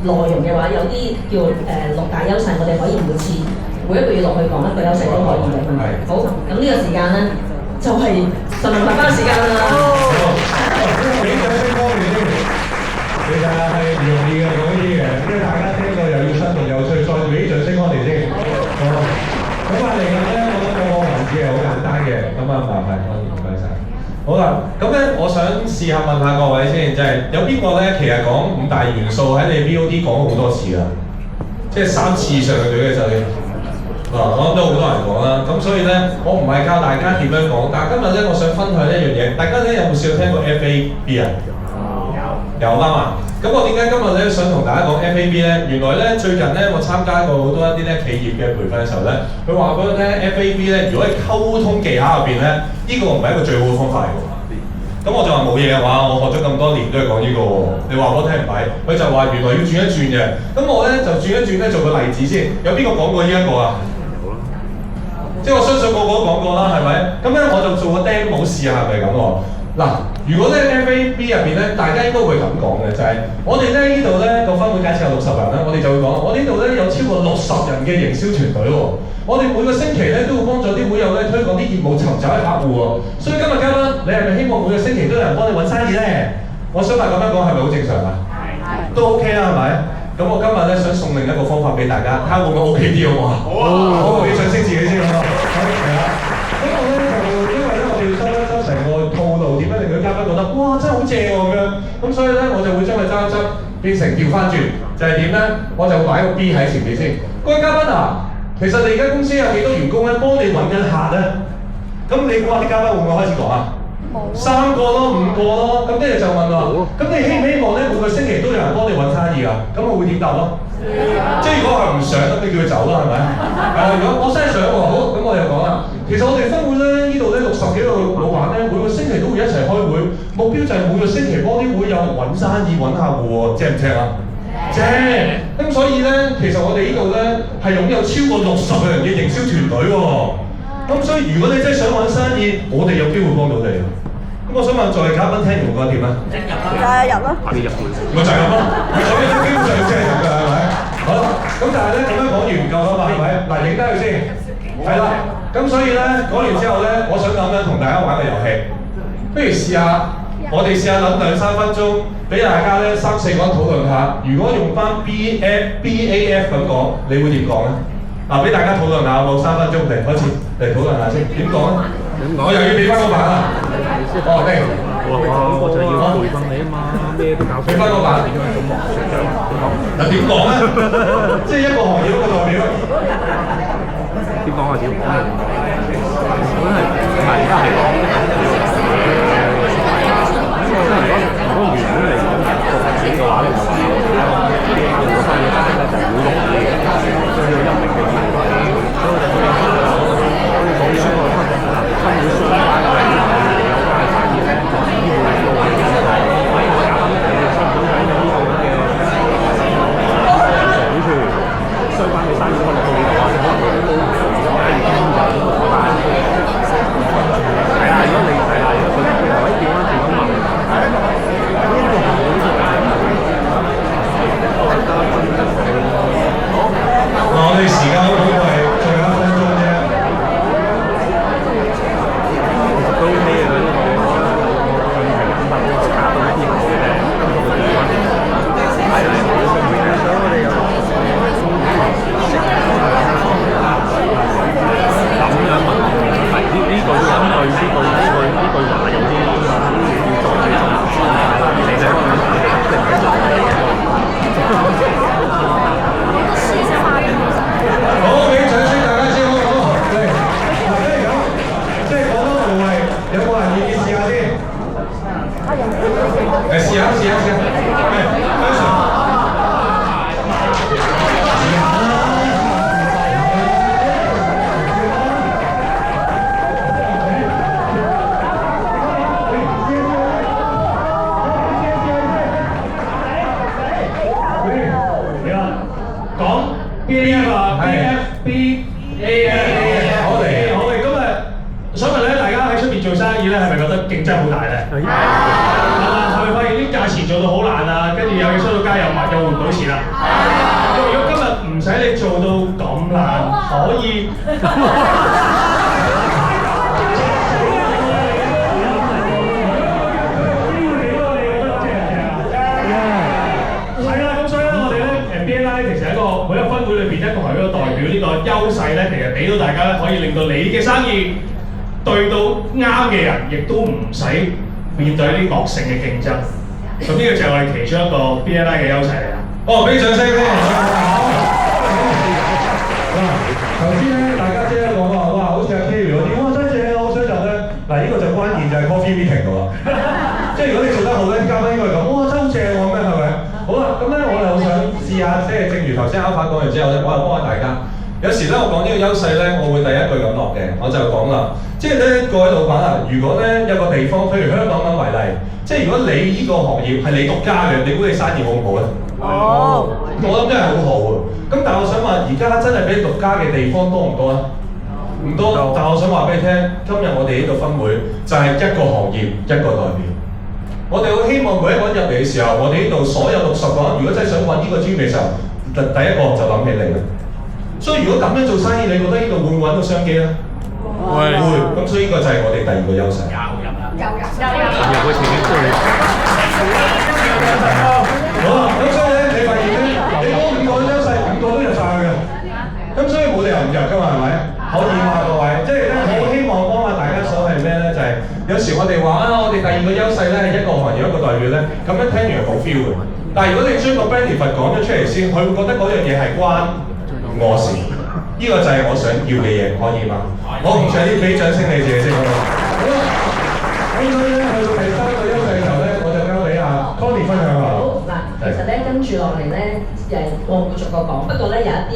內容嘅話，有啲叫6大優勢，我哋可以每一個月落去講一個優勢都可以嘅。好，咁呢個時間咧就係神明爸爸嘅時間啦。其實係唔容易嘅講呢啲嘅，因為大家聽過又要生動有趣，再俾啲掌聲我哋先。咁嚟緊咧，我覺得個環節係好簡單嘅，咁麻煩安然唔該晒。好啦，咁咧我想試下問下各位先，就係、有邊個咧其實講5大元素喺你 VOD 講好多次啦，即係3次以上嘅舉嘅手。我諗都好多人講啦，咁所以咧我唔係教大家點樣講，但係今日咧我想分享一樣嘢，大家咧有冇試過聽過 FAB 啊？有啱嘛？咁我點解今日咧想同大家講 FAB 咧？原來咧最近咧我參加過好多一啲咧企業嘅培訓嘅時候咧，佢話俾我聽 FAB 咧，如果喺溝通技巧入邊咧，呢個唔係一個最好嘅方法嚟㗎。咁我就話冇嘢嘅話，我學咗咁多年都係講呢個喎。你話我聽唔係？佢就話原來要轉一轉嘅。咁我咧就轉一轉咧做個例子先。有邊個講過呢一個啊？即係我相信個個都講過啦，係咪？咁咧我就做個 demo 試下係咪咁喎？嗱，如果咧 FAB 入邊咧，大家應該會咁講嘅，就係、我哋咧呢度咧個分會假設有60人啦，我哋就會講，我呢度咧有超過60人嘅營銷團隊喎，我哋每個星期咧都會幫助啲會友咧推廣啲業務，尋找啲客戶喎，所以今日嘉賓，你係咪希望每個星期都有人幫你揾生意咧？我想問咁樣講係咪好正常啊？都 OK 啦，係咪？咁我今日咧想送另一個方法俾大家，睇下會唔會 OK 啲好唔好啊？好啊！好，你想識自己先好，係啦。咁我咧就因為咧我哋要收一收成個套路，點樣令到嘉賓覺得哇真係好正喎咁樣，咁所以咧我就會將佢執一執變成調翻轉，就係點咧？我就擺個 B 喺前面先。各位嘉賓啊，其實你而家公司有幾多員工咧幫你揾緊客咧？咁你估下啲嘉賓會唔會開始講啊？ 3個咯，5個咯，咁跟住就問話，咁你希唔希望咧每個星期都有人幫你揾生意啊？咁我會點答咯？即係如果佢唔想，咁你叫佢走啦，係咪？如果我真係想喎，好，咁我又講啦。其實我哋分會咧，呢度咧60幾個老闆咧，每個星期都會一齊開會，目標就係每個星期幫啲會友揾生意、揾客戶喎，正唔正啊？正。咁所以咧，其實我哋呢度咧係擁有超過60個人嘅營銷團隊喎。咁所以如果你真係想揾生意，我哋有機會幫到你。咁我想問在位嘉賓聽完覺得點啊？入咯，快啲入會。咪就係咁咯，所以基本上即係咁㗎，係咪？好啦，咁但係咧咁樣講完唔夠啦嘛，係咪？嗱，影低佢先。係啦，咁所以咧講完之後咧，我想咁樣同大家玩個遊戲，不如試下，我哋試下諗2-3分鐘，俾大家咧3-4個人討論下，如果用翻 BAF 咁講，你會點講咧？嗱，俾大家討論下，冇3分鐘嚟開始嚟討論下先，點講咧？我又要俾翻個版啦。哦，嚟。我就要培訓你啊嘛，咩都搞。俾翻個版。嗱，點講咧？即係一個行業一個代表。點講啊？點講啊？我真係而家係講如果原本嚟講讀書嘅話咧，就話如果翻譯翻咧就會容易嘅，需要一定嘅語言，所以我哋講書我分會相關嘅有關嘅產業咧，就只會用呢個假分嘅身份喺呢個嘅好處相關嘅生意可能到呢度啊，可能都而家可以經濟呢個係啦，如果你係啦，如果佢可以調翻調咁問。我哋時間好寶貴，最後1分鐘啫。都 OK 嘅呢個，我加到一啲好嘅係啦，所以我哋又咁樣問，係呢句話有啲好，俾掌聲大家先，好唔好？嚟，嗱，即係咁，即係講多無謂，有冇人願意試下先？試下。競爭好大咧，係咪發現啲價錢做到好難啊？跟住又要出到街又換唔到錢啦。如果今日唔使你做到咁難，可以係啦。咁所以咧，我哋咧BNI 其實係一個每一個分會裏邊一個係一個代表呢個優勢咧，其實俾到大家咧，可以令到你嘅生意對到啱嘅人，亦都唔使面對啲惡性嘅競爭。咁呢個就係我哋其中一個 BNI 嘅優勢嚟啦。哦，俾掌聲先。頭先咧，大家即係講話，哇，好似阿 Kerry 嗰啲，哇，真正好想就咧，嗱，呢個就關鍵就係 coffee meeting 度啦。即係如果你做得好咧，嘉賓應該係咁，哇，真好正喎，咩係咪？好啦，咁咧我又想試下，即係正如頭先Alpha講完之後咧，我又幫下大家。有時咧，我講呢個優勢咧，我會第一句咁落嘅，我就講啦。即係咧，各位老闆啊，如果咧有個地方，譬如香港咁為例，即係如果你呢個行業係你獨家嘅，你估你生意好唔好咧？好，我諗真係好好喎。咁但係我想問，而家真係俾你獨家嘅地方多唔多啊？唔多。但係我想話俾你聽，今日我哋呢度分會就係一個行業一個代表。我哋好希望每一個人入嚟嘅時候，我哋呢度所有60個人，如果真係想揾呢個專業嘅時候，第一個就諗起你啦。所以如果咁樣做生意，你覺得呢度會唔會揾到商機咧？會。咁所以呢個就係我哋第二個優勢。有個前景對。好啊，咁所以咧，你發現咧，你嗰5個優勢5個都入晒去嘅。咁所以冇理由唔入㗎嘛，係咪？可以嘛，各位。即係咧，我好希望幫下大家所係咩咧？就係有時我哋話啊，我哋第二個優勢咧係一個行業一個代表咧，咁樣聽完係冇 feel 嘅。但係如果你將個 benefit 講咗出嚟先，佢會覺得嗰樣嘢係關我事，呢個就係我想要嘅嘢，可以嗎？我唔想俾掌聲你自己先好。好啦，咁所以咧，去到第三個優勢嘅時候咧，我就交俾阿 Connie 分享下。好嗱，其實咧跟住落嚟咧，我會逐個講。不過咧有一啲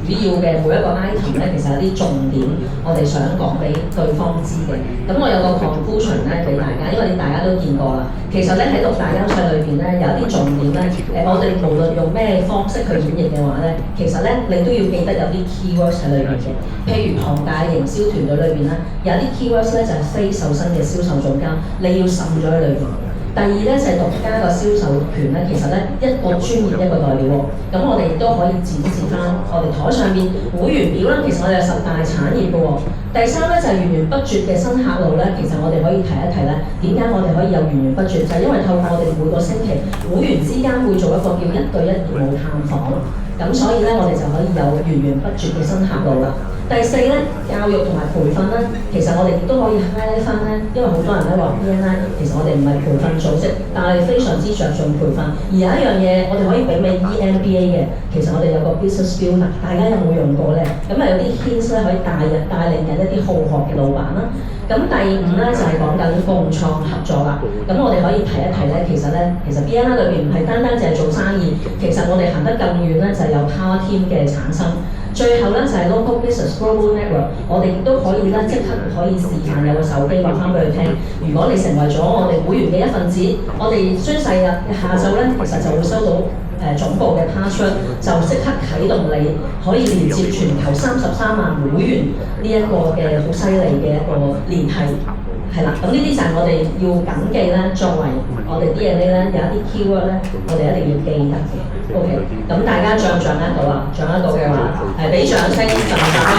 主要嘅每一個 item 咧，其實有啲重點，我哋想講俾對方知嘅。咁我有個 conclusion 咧俾大家，因為大家都見過啦。其實咧喺六大優勢裏邊咧，有一啲重點咧，我哋無論用咩方式去演繹嘅話咧，其實咧你都要記得有啲 keywords 喺裏邊嘅。譬如龐大營銷團隊裏邊咧，有啲 keywords 咧就係非受薪嘅銷售總監，你要滲咗喺裏邊。第二咧就係獨家個銷售權咧，其實咧一個專業一個代表喎。咁我哋亦都可以展示翻我哋台上面會員表啦。其實我哋有10大產業嘅喎。第三咧就係源源不絕嘅新客路咧，其實我哋可以提一提咧，點解我哋可以有源源不絕？就係因為透過我哋每個星期會員之間會做一個叫1對1業務探訪，咁所以咧我哋就可以有源源不絕嘅新客路啦。第四咧，教育同埋培訓咧，其實我哋亦都可以 highlight 翻咧，因為好多人咧話 BNI，其實我哋唔係培訓組織，但係非常之着重培訓。而有一樣嘢，我哋可以媲美 EMBA 嘅，其實我哋有個 business builder，大家有冇用過咧？咁有啲 hints 咧可以帶領緊一啲好學嘅老闆啦。咁第五咧就係講緊共創合作啦。咁我哋可以提一提咧，其實 BNI 裏邊唔係單單淨係做生意，其實我哋行得更遠咧，就係有 power team 嘅產生。最後咧就係 local business global network， 我哋亦都可以咧即刻可以示範有個手機話翻俾佢聽。如果你成為咗我哋會員嘅一份子，我哋宣誓日下晝咧，其實就會收到總部嘅 password， 就即刻啟動你可以連接全球33萬會員呢一個嘅好犀利嘅一個聯繫。係啦，咁呢啲就係我哋要緊記咧，作為我哋 DNA 咧有一啲 keyword 咧，我哋一定要記得嘅。OK， 咁大家掌握到啊？掌握到嘅話，俾掌聲就打啦。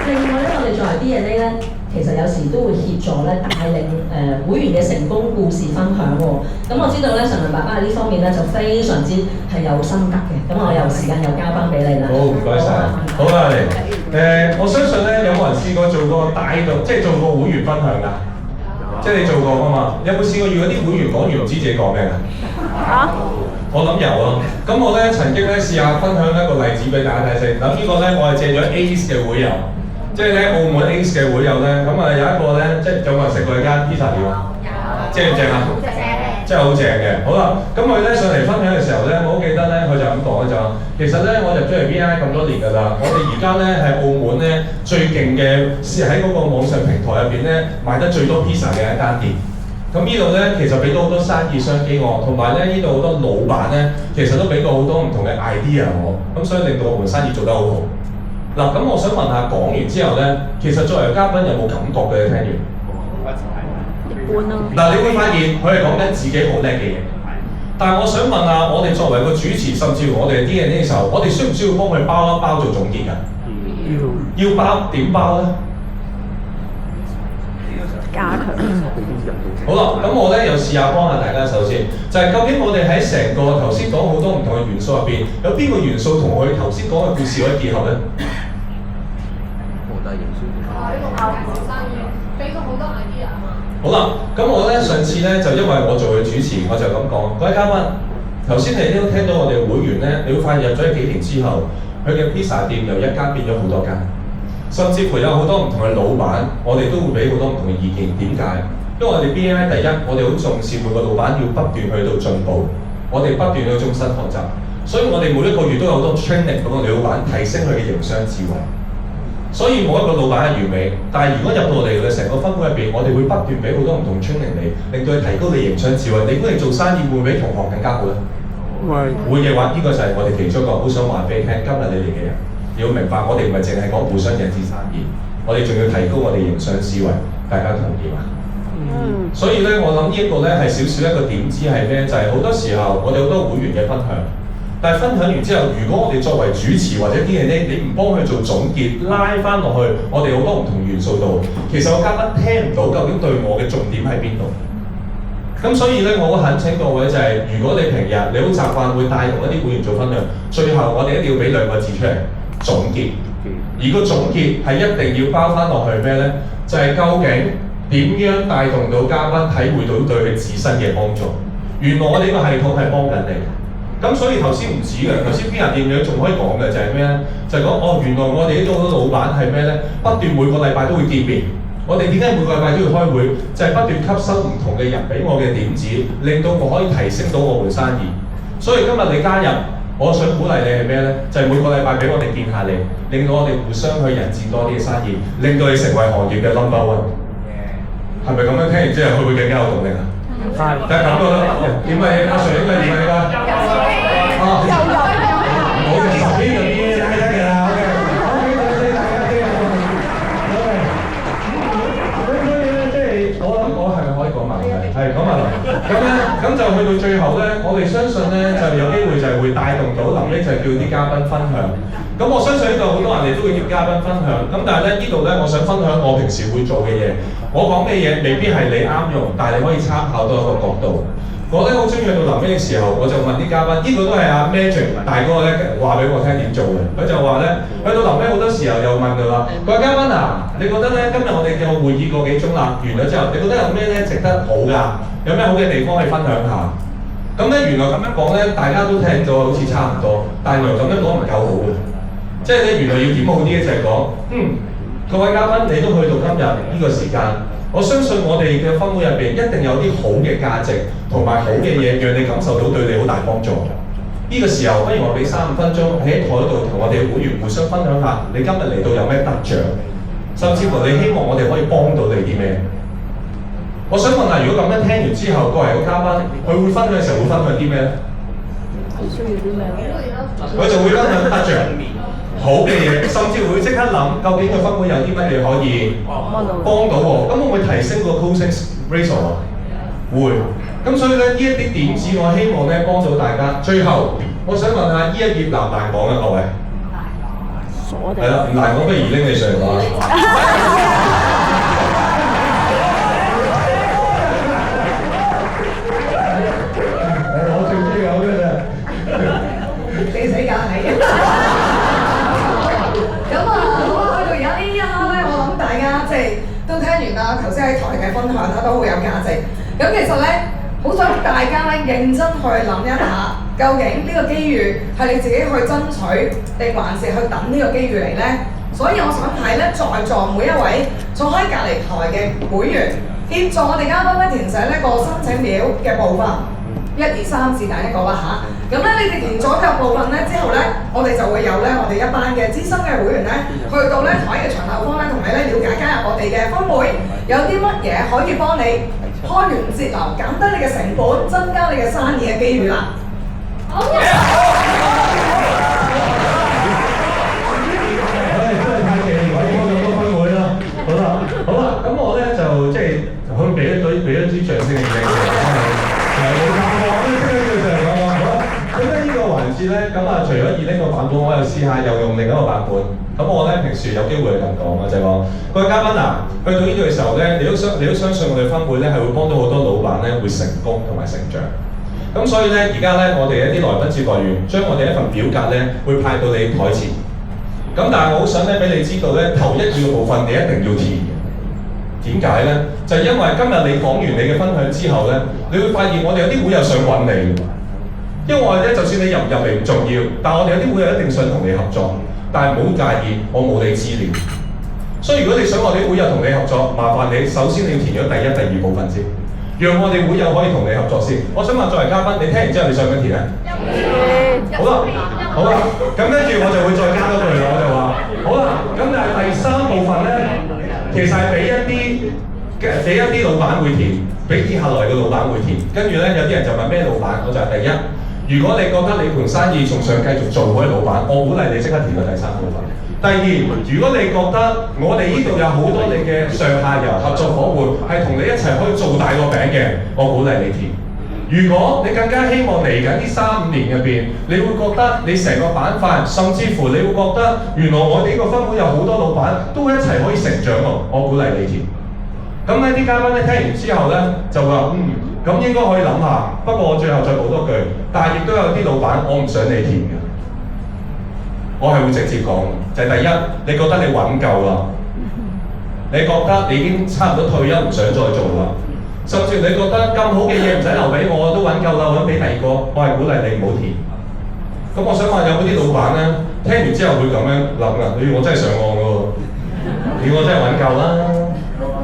另外咧，我哋作為 DNA 咧，其實有時都會協助咧帶領會員嘅成功故事分享喎。咁我知道咧，常文爸爸喺呢方面咧就非常之係有心得嘅。咁我有時間又交翻俾你啦。好，唔該晒。好啦，你我相信咧，有冇人試過做過帶動，即係做過會員分享㗎？即係你做過㗎嘛？有冇試過遇到啲會員講完唔知自己講咩㗎？我諗有啊。咁我咧曾經咧試下分享一個例子俾大家睇先。咁呢個咧我係借咗 ACE 嘅會友，即係咧澳門 ACE 嘅會友咧，咁啊有一個咧，即係有冇人食過一間 pizza 店啊？正唔正啊？真係好正嘅。好啦，咁佢咧上嚟分享嘅時候咧，我好記得咧，佢就咁講就話，其實咧我入咗嚟 BNI 咁多年㗎啦，我哋而家咧係澳門咧最勁嘅，係喺嗰個網上平台入邊咧賣得最多 pizza 嘅一間店。咁呢度咧其實俾到好多生意商機我，同埋咧呢度好多老闆咧，其實都俾過好多唔同嘅 idea 我，咁所以令到我們生意做得好好。嗱，咁我想問下講完之後咧，其實作為嘉賓有冇感覺嘅？你聽完？嗱，你會發現佢係講緊自己好叻嘅嘢，但係我想問下，我哋作為個主持，甚至乎我哋 DNA 嘅時候，我哋需唔需要幫佢包一包做總結㗎？要包點包咧？加強。好啦，咁我咧又試下幫下大家。首先就係、究竟我哋喺成個頭先講好多唔同嘅元素入邊，有邊個元素同我哋頭先講嘅故事可以結合咧？俾咗好多 idea 啊嘛。好啦，咁我咧上次咧就因為我做佢主持，我就咁講，各位嘉賓，頭先你都聽到我哋會員咧，你會發現入咗幾年之後，佢嘅 pizza 店由一間變咗好多間，甚至乎有好多唔同嘅老闆，我哋都會俾好多唔同嘅意見。點解？因為我哋 BNI 第一，我哋好重視每個老闆要不斷去到進步，我哋不斷去終身學習，所以我哋每一個月都有好多 training 俾我哋老闆提升佢嘅營商智慧。所以冇一個老闆係完美，但係如果入到我哋嘅成個分會入邊，我哋會不斷俾好多唔同 training 你，令到你提高你營商智慧。你估你做生意會唔會比同行更加好咧？會嘅話，呢個就係我哋其中一個好想話俾你聽。今日你哋嘅人要明白，我哋唔係淨係講互相引致生意，我哋仲要提高我哋營商思維。大家同意嘛？所以咧，我諗呢一個咧係少少一個點子係咩？就係好多時候我哋好多會員嘅分享。但係分享完之後，如果我哋作為主持或者啲嘢咧，你唔幫佢做總結，拉翻落去我哋好多唔同元素度，其實個嘉賓聽唔到究竟對我嘅重點喺邊度。咁所以咧，我好懇請各位就係、如果你平日你好習慣會帶同一啲會員做分享，最後我哋一定要俾兩個字出嚟總結。而個總結係一定要包翻落去咩咧？就係、究竟點樣帶動到嘉賓體會到對佢自身嘅幫助？原來我哋呢個系統係幫緊你。咁所以頭先唔止嘅，頭先邊人店長仲可以講嘅就係咩咧？就係講原來我哋呢度好多老闆係咩咧？不斷每個禮拜都會見面，我哋點解每個禮拜都要開會？就係不斷吸收唔同嘅人俾我嘅點子，令到我可以提升到我盤生意。所以今日你加入，我想鼓勵你係咩呢？就係每個禮拜俾我哋見下你，令到我哋互相去引薦多啲嘅生意，令到你成為行業嘅 number one。係咪咁樣聽完之後，佢會更加有動力啊？但係咁嘅啦，點解阿 Sir 應該點啊？唔好嘅十邊就邊睇得㗎啦。OK， 多謝大家先。OK， 咁所以咧，即係我係咪可以講埋嘅？係講埋啦。咁咧，咁就去到最後咧，我哋相信咧就有機會就係會帶動到臨尾就係叫啲嘉賓分享。咁我相信呢度好多人哋都會叫嘉賓分享。咁但係咧呢度咧，我想分享我平時會做嘅嘢。我講嘅嘢未必係你啱用，但係你可以參考多一個角度。我咧好中意去到臨尾嘅時候，我就問啲嘉賓，呢個都係阿 Magic 大哥咧話俾我聽點做嘅。佢就話咧，去到臨尾好多時候又問佢話：各位嘉賓啊，你覺得咧今日我哋嘅會議個幾鐘啦，完咗之後，你覺得有咩咧值得好㗎？有咩好嘅地方可以分享下？咁咧原來咁樣講咧，大家都聽咗好似差唔多，但係原來咁樣講唔夠好嘅。即係咧原來要點好啲嘅就係講，各位嘉賓你都去到今日呢個時間。我相信我哋嘅分會入邊一定有啲好嘅價值同埋好嘅嘢，讓你感受到對你好大幫助。呢個時候，不如我俾3-5分鐘喺台度同我哋會員互相分享下，你今日嚟到有咩得獎，甚至乎你希望我哋可以幫到你啲咩？我想問下，如果咁樣聽完之後，作為個嘉賓，佢會分享嘅時候會分享啲咩咧？需要啲咩？佢就會分享得獎。好嘅嘢，甚至會即刻諗究竟個分會有啲乜嘢可以幫到我，咁會唔會提升個 closing ratio 啊？會。咁所以咧，呢一啲點子我希望咧幫到大家。最後，我想問下呢一頁難唔難講啊？各位？係啦，唔難講，不如拎你上嚟講。我最中意講嘅啫。你死梗係。都聽完啦，頭先喺台嘅分享啦，都好有價值。咁其實咧，好想大家咧認真去諗一下，究竟呢個機遇係你自己去爭取，定還是去等呢個機遇嚟呢？所以我想睇咧，在座每一位坐喺隔離台嘅會員，協助我哋嘉賓咧填寫呢個申請表嘅部分。1、2、3是但一個啦嚇。咁咧，你哋填咗嘅部分咧之後咧，我哋就會有咧我哋一班嘅資深嘅會員咧，去到咧台嘅場後方咧，同你咧了解加入我哋嘅分會，有啲乜嘢可以幫你開源節流，減低你嘅成本，增加你嘅生意嘅機遇啦。好嘅。真係太奇怪，開咁多分會啦。好啦，咁我咧就即係可以俾一支掌聲你嘅。咁咧，咁啊，除咗以呢個版本，我又試下又用另一個版本。咁我咧平時有機會係咁講嘅，就係講各位嘉賓啊，去到呢度嘅時候咧，你都相信我哋分會咧係會幫到好多老闆咧會成功同埋成長。咁所以咧，而家咧我哋一啲來賓接待員將我哋一份表格咧會派到你台前。咁但係我好想咧俾你知道咧，頭1、2個部分你一定要填嘅。點解咧？就係因為今日你講完你嘅分享之後咧，你會發現我哋有啲會友想揾你。因為我哋咧，就算你入唔入嚟唔重要，但係我哋有啲會友一定想同你合作，但係唔好介意，我冇你資料。所以如果你想我哋會友同你合作，麻煩你首先你要填咗第1、第2部分先，讓我哋會友可以同你合作先。我想問作為嘉賓，你聽完之後你想唔想填咧？好啦，好啦，咁跟住我就會再加多句啦，我就話好啦，咁但係第3部分咧，其實係俾一啲老闆會填，俾接下來嘅老闆會填。跟住咧有啲人就問咩老闆，我就係第1。如果你覺得你盤生意仲想繼續做嗰啲老闆，我鼓勵你即刻填到第3部分。第2，如果你覺得我哋呢度有好多你嘅上下游合作伙伴係同你一齊可以做大個餅嘅，我鼓勵你填。如果你更加希望嚟緊呢3、5年入邊，你會覺得你成個板塊，甚至乎你會覺得原來我哋呢個分會有好多老闆都一齊可以成長喎，我鼓勵你填。咁呢啲嘉賓咧聽完之後咧就話咁應該可以諗下，不過我最後再補多句，但係亦都有啲老闆我唔想你填嘅，我係會直接講，就係第1，你覺得你揾夠啦，你覺得你已經差唔多退休唔想再做啦，甚至你覺得咁好嘅嘢唔使留俾我，都揾夠啦，揾俾第2個，我係鼓勵你唔好填。咁我想問有冇啲老闆咧，聽完之後會咁樣諗㗎？我真係上岸㗎喎，我真係揾夠啦。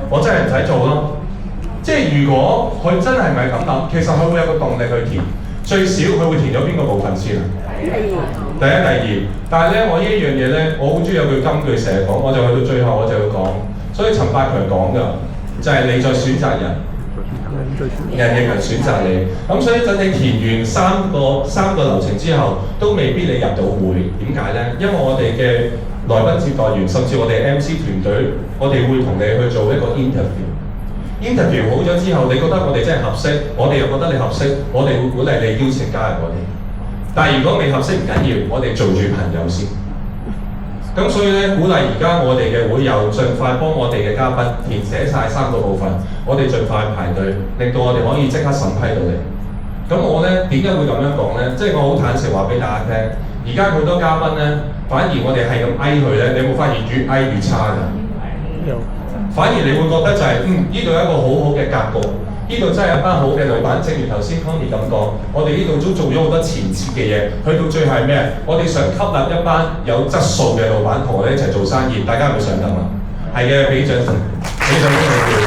我真係唔使做咯。即係如果佢真係唔係咁諗，其實佢會有個動力去填。最少佢會填咗邊個部分先啊？第一、第二。但係咧，我呢一樣嘢咧，我好中意有句金句成日講，我就去到最後我就要講。所以陳百強講㗎，就係你在選擇人，人亦能選擇你。咁所以等你填完三個流程之後，都未必你入到會。點解咧？因為我哋嘅來賓接待員，甚至我哋 MC 團隊，我哋會同你去做一個 interview 好咗之後，你覺得我哋真係合適，我哋又覺得你合適，我哋會鼓勵你邀請加入我哋。但係如果未合適唔緊要，我哋做住朋友先。咁所以咧，鼓勵而家我哋嘅會友盡快幫我哋嘅嘉賓填寫晒3個部分，我哋盡快排隊，令到我哋可以即刻審批到你。咁我咧點解會咁樣講咧？即係我好坦誠話俾大家聽，而家好多嘉賓咧，反而我哋係咁佢咧，你有冇發現越越差㗎？有。反而你會覺得就係呢度有一個好好嘅格局，呢度真係一班好嘅老闆。正如頭先 Tony 咁講，我哋呢度都做咗好多前設嘅嘢，去到最後係咩？我哋想吸納一班有質素嘅老闆同我哋一齊做生意，大家係咪想得啊？係嘅，俾掌聲，俾掌聲你哋。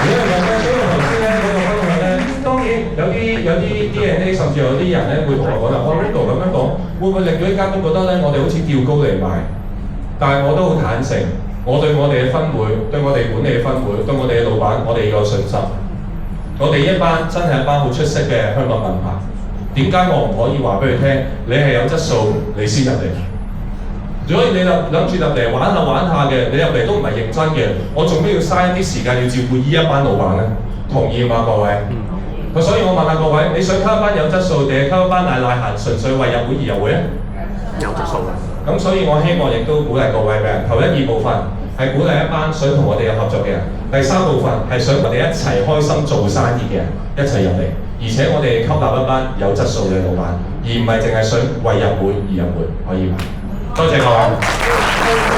因為咁咧，所以頭先咧嗰個分享咧，當然有啲 DNA， 甚至有啲人咧會同我講啦，我 Rico 咁樣講，會唔會令到啲嘉賓覺得咧我哋好似吊高嚟賣？但係我都好坦誠。我對我哋嘅分會，對我哋管理嘅分會，對我哋嘅老闆，我哋有信心。我哋一班真係一班好出色嘅香港品牌。點解我唔可以話俾佢聽？你係有質素，你先入嚟。如果你諗住入嚟玩下嘅，你入嚟都唔係認真嘅，我做咩要嘥一啲時間要照顧呢一班老闆呢？同意嘛，各位？所以我問下各位，你想溝一班有質素定係溝一班賴閒純粹為入會而入會啊？有質素。咁所以我希望亦都鼓勵各位嘅人，頭1、2部分係鼓勵一班想同我哋有合作嘅人，第3部分係想我哋一齊開心做生意嘅人一齊入嚟，而且我哋吸納一班有質素嘅老闆，而唔係淨係想為入會而入會，可以嗎？多謝各位。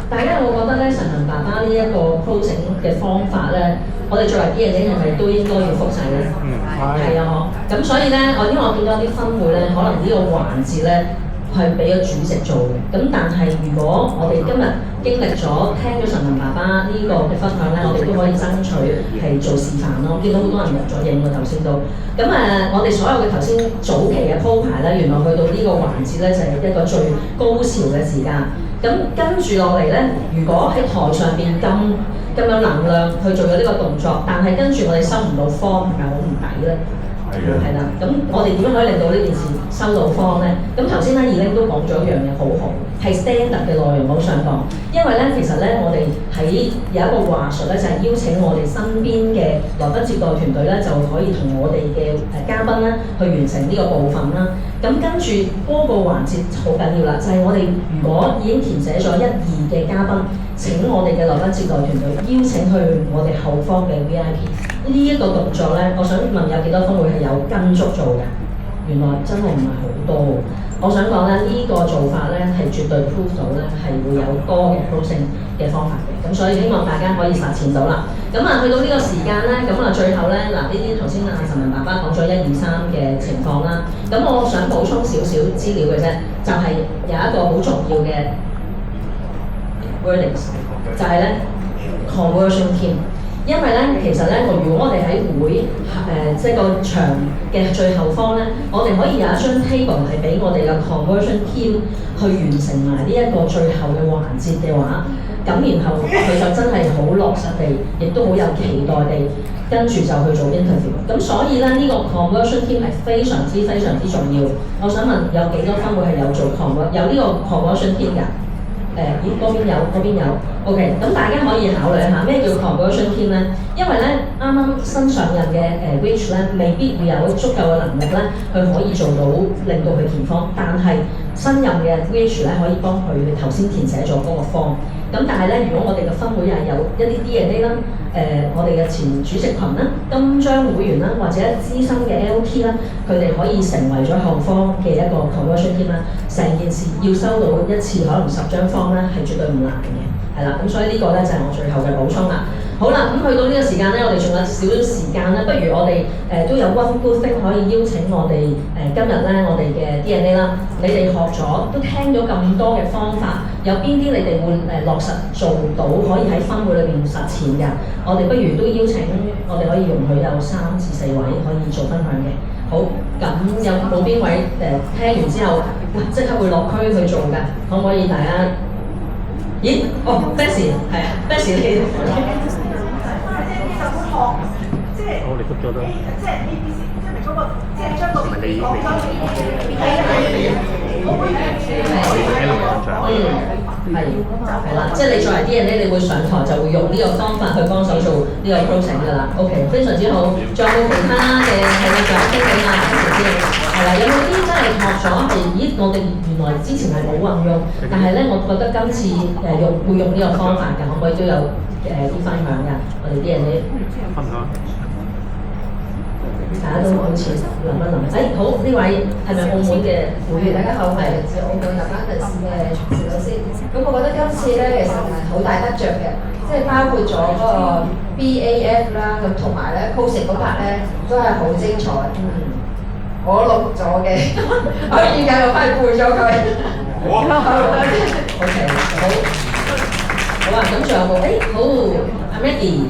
大家有冇覺得咧，神能爸爸呢一個 closing 嘅方法咧，我哋作為 DNA 係咪都應該要複製咧？係啊，咁所以咧，因為我見到啲分會咧，可能呢個環節咧係俾咗主席做嘅。咁但係如果我哋今日經歷咗聽咗神能爸爸呢個嘅分享咧，我哋都可以爭取係做示範咯。見到好多人入咗影喎，頭先都。咁我哋所有嘅頭先早期嘅鋪排咧，原來去到呢個環節咧就係一個最高潮嘅時間。咁跟住落嚟咧，如果喺台上邊咁有能量去做咗呢個動作，但係跟住我哋收唔到方，係咪好唔抵咧？係啦，咁我哋點樣可以令到呢件事收到方咧？咁頭先咧二玲都講咗一樣嘢好好，係 standard 嘅內容，我想講，因為咧其實咧我哋喺有一個話術咧，就係邀請我哋身邊嘅來賓接待團隊咧，就可以同我哋嘅嘉賓咧去完成呢個部分啦。咁跟住嗰個環節好緊要啦，就係我哋如果已經填寫咗1、2嘅嘉賓，請我哋嘅來賓接待團隊邀請去我哋後方嘅 VIP。呢一個動作咧，我想問有幾多分會係有跟足做嘅？原來真係唔係好多。我想講咧，呢個做法咧係絕對 prove 到咧係會有多嘅 closing 嘅方法嘅。咁所以希望大家可以實踐到啦。咁去到呢個時間咧，最後咧呢啲頭先神能爸爸講咗1、2、3嘅情況啦。咁我想補充少少資料嘅啫，就係有一個好重要嘅 wordings， 就係咧 conversion team。因為咧，其實咧，如果我哋喺會即係個場嘅最後方咧，我哋可以有一張 table 係俾我哋嘅 conversion team 去完成埋呢一個最後嘅環節嘅話，咁然後佢就真係好落實地，亦都好有期待地，跟住就去做 interview。咁所以咧，呢個 conversion team 係非常之重要。我想問有幾多分會係有做 有呢個 conversion team 㗎？嗰邊有 ，OK， 咁大家可以考慮一下咩叫 conversion team 咧？因為咧啱啱新上任嘅Rich 咧，未必會有足夠嘅能力咧，佢可以做到令到佢填方，但係新任嘅 Rich 咧可以幫佢頭先填寫咗嗰個方。咁但係咧，如果我哋嘅分會係有一啲 DNA 啦，我哋嘅前主席群啦、金章會員啦，或者資深嘅 LT 啦，佢哋可以成為咗後方嘅一個 conversion team 啦。成件事要收到一次可能10張方咧，係絕對唔難嘅，係啦。咁所以呢個咧就係我最後嘅補充啦。好啦，咁去到呢個時間咧，我哋仲有少少時間咧，不如我哋都有 one good thing 可以邀請我哋今日咧，我哋嘅 DNA 啦，你哋學咗都聽咗咁多嘅方法，有邊啲你哋會落實做到，可以喺分會裏邊實踐嘅？我哋不如都邀請，我哋可以容許有3至4位可以做分享嘅。好，咁有冇邊位聽完之後，即刻會落區去做㗎？可唔可以大家？咦？哦 ，Bessie 係啊 ，Bessie 你。我哋捉咗都。即係 ABC， 即係嗰個，即係將個講咗係啦，即係你作為啲人咧，你會上台就會用呢個方法去幫手做呢個 process 㗎啦。OK， 非常之好。仲有冇其他嘅係啦？仲有傾偈啊，先係啦。有冇啲真係學咗係？咦，我哋原來之前係冇運用，但係咧，我覺得今次會用呢個方法㗎，可唔可以都有啲分享㗎？我哋啲人咧分享。大家都好似諗一諗，好，呢位係咪澳門嘅會員？大家好，我係嚟自澳門油間特市嘅徐老師。咁我覺得今次咧其實係好大得着嘅，即係包括咗嗰個 BAF 啦，咁同埋咧 posing 嗰 part 咧都係好精彩。我錄咗嘅，我而家又翻去背咗佢。OK， 好啊，咁仲有冇？好，阿 Maggie。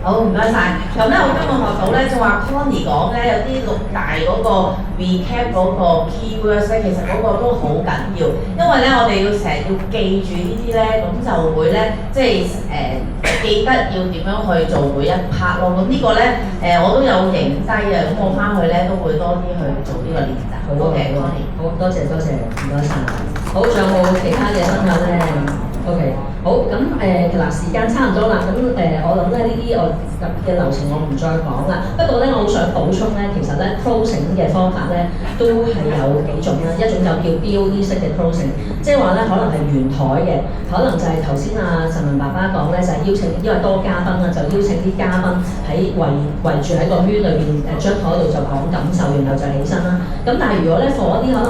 好，唔該晒。咁咧，我今日學到咧就話 Connie 講咧有啲6大嗰個 recap 嗰個 keywords 咧，其實嗰個都好緊要，因為咧我哋要成日要記住呢啲咧，咁就會咧即係記得要點樣去做每一 part 咯。咁呢個咧我都有影低啊，咁我翻去咧都會多啲去做呢個練習。好嘅，Connie。好，多謝，唔該晒。好，仲有冇其他嘅分享咧？ OK， 好咁嗱，時間差唔多啦，咁我諗咧呢啲我嘅流程我唔再講啦。不過咧，我好想補充咧，其實咧 closing 嘅方法咧都係有幾種啦，一種就叫 BOD 式嘅 closing， 即係話咧可能係圓台嘅，可能就係頭先阿陳文爸爸講咧，就係邀請，因為多嘉賓啦，就邀請啲嘉賓喺圍住喺個圈裏邊張台度就講感受，然後就起身啦。咁但係如果咧 for 一啲可能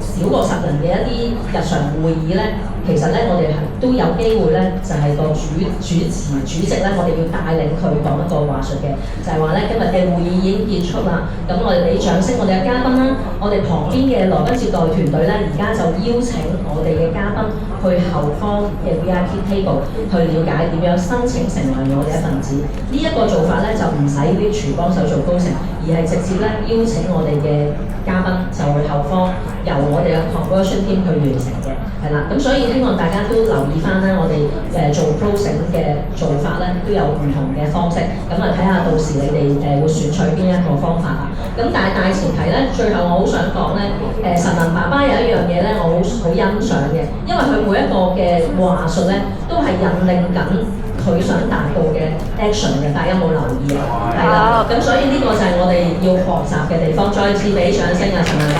少過10人嘅一啲日常會議咧，其實咧我哋都有機會咧，就係個主席咧，我哋要帶領佢講一個話術嘅，就係話咧今日嘅會議已經結束啦。咁我哋俾掌聲我哋嘅嘉賓啦，我哋旁邊嘅來賓接待團隊咧，而家就邀請我哋嘅嘉賓去後方嘅 VIP table 去了解點樣申請成為我哋一份子。呢一個做法咧就唔使啲廚幫手做高成，而係直接咧邀請我哋嘅嘉賓就去後方，由我哋嘅 conversion team 去完成嘅，係啦。咁所以希望大家都留意翻咧，我哋做 closing 嘅做法咧都有唔同嘅方式。咁啊睇下到時你哋會選取邊一個方法啊。咁但係大前提咧，最後我好想講咧，神文爸爸有一樣嘢咧，我好欣賞嘅，因為佢每一個嘅話術咧都係引領緊佢想達到嘅 action 嘅，大家有冇留意啊？係啦，咁所以呢個就係我哋要學習嘅地方。再次俾掌聲啊，陳文爸